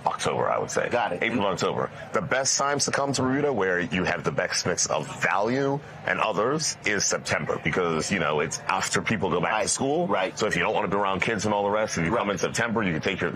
October, I would say. Got it. April and October. The best times to come to Bermuda, where you have the best mix of value and others, is September, because, it's after people go back to school. Right. So if you don't want to be around kids and all the rest, if you come in September, you can take your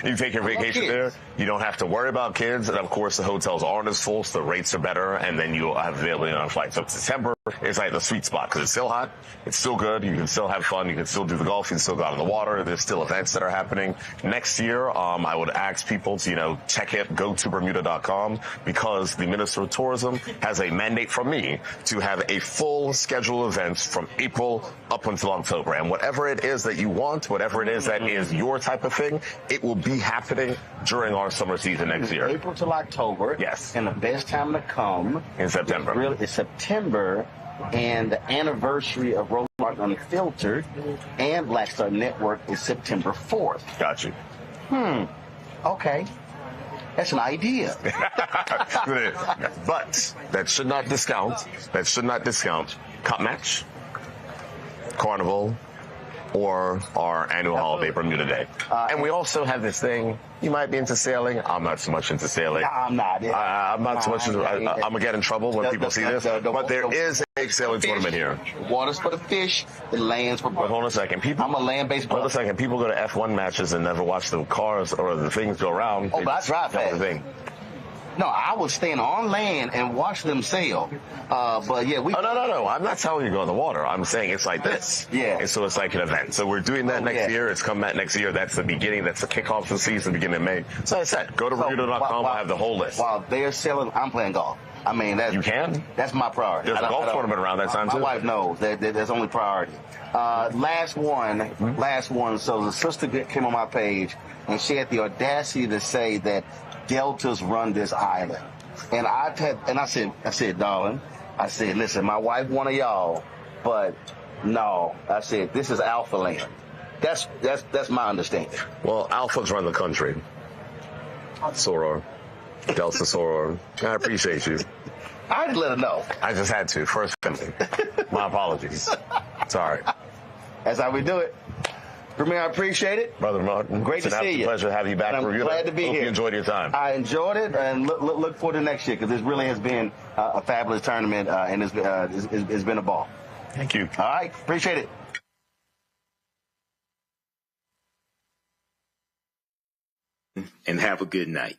you take your vacation there. You don't have to worry about kids. And, of course, the hotels aren't as full, so the rates are better, and then you'll have availability on flights. So September is like the sweet spot, because it's still hot. It's still good. You can still have fun. You can still do the golf. You can still go out in the water. There's still events that are happening. Next year, I would ask people to, check it, go to Bermuda.com, because the Minister of Tourism has a mandate from me to have a full schedule of events from April up until October. And whatever it is that you want, whatever it is that is your type of thing, it will be happening during our summer season next year. April till October. Yes. And the best time to come in September. It's September, and the anniversary of Roland Martin Unfiltered and Black Star Network is September 4th. Got you. Okay. That's an idea. But that should not discount Cup Match, Carnival, or our annual holiday, Bermuda Day. And we also have this thing. You might be into sailing. I'm not so much into sailing. I'm not. I'm not so much into I'm going to get in trouble when people see this. But there is a sailing tournament here. Water's for the fish. The land's for... But hold on a second. I'm a land-based brother. Hold on a second. People go to F1 matches and never watch the cars or the things go around. Oh, but I drive fast. No, I was staying on land and watch them sail. But yeah, No. I'm not telling you to go in the water. I'm saying it's like this. Yeah. And so it's like an event. So we're doing that next year. It's come back next year. That's the beginning. That's the kickoff of the season, beginning of May. So I said, go to Bermuda.com. I'll have the whole list. While they're selling, I'm playing golf. I mean, you can. That's my priority. There's a golf tournament around that time too. My wife knows that's only priority. Last one. So the sister came on my page and she had the audacity to say that Deltas run this island, and I said, darling, I said, listen, my wife one of y'all, but no, I said, this is Alpha land. That's my understanding. Well, Alphas run the country. Soror, Delta Soror. I appreciate you. I didn't let her know. I just had to. First family. My apologies. Sorry. That's how we do it. Premier, I appreciate it. Brother Martin, great to see you. Pleasure to have you back. And I'm glad to be here. Hope you enjoyed your time. I enjoyed it, and look forward to next year, because this really has been a fabulous tournament, and it's been a ball. Thank you. All right. Appreciate it. And have a good night.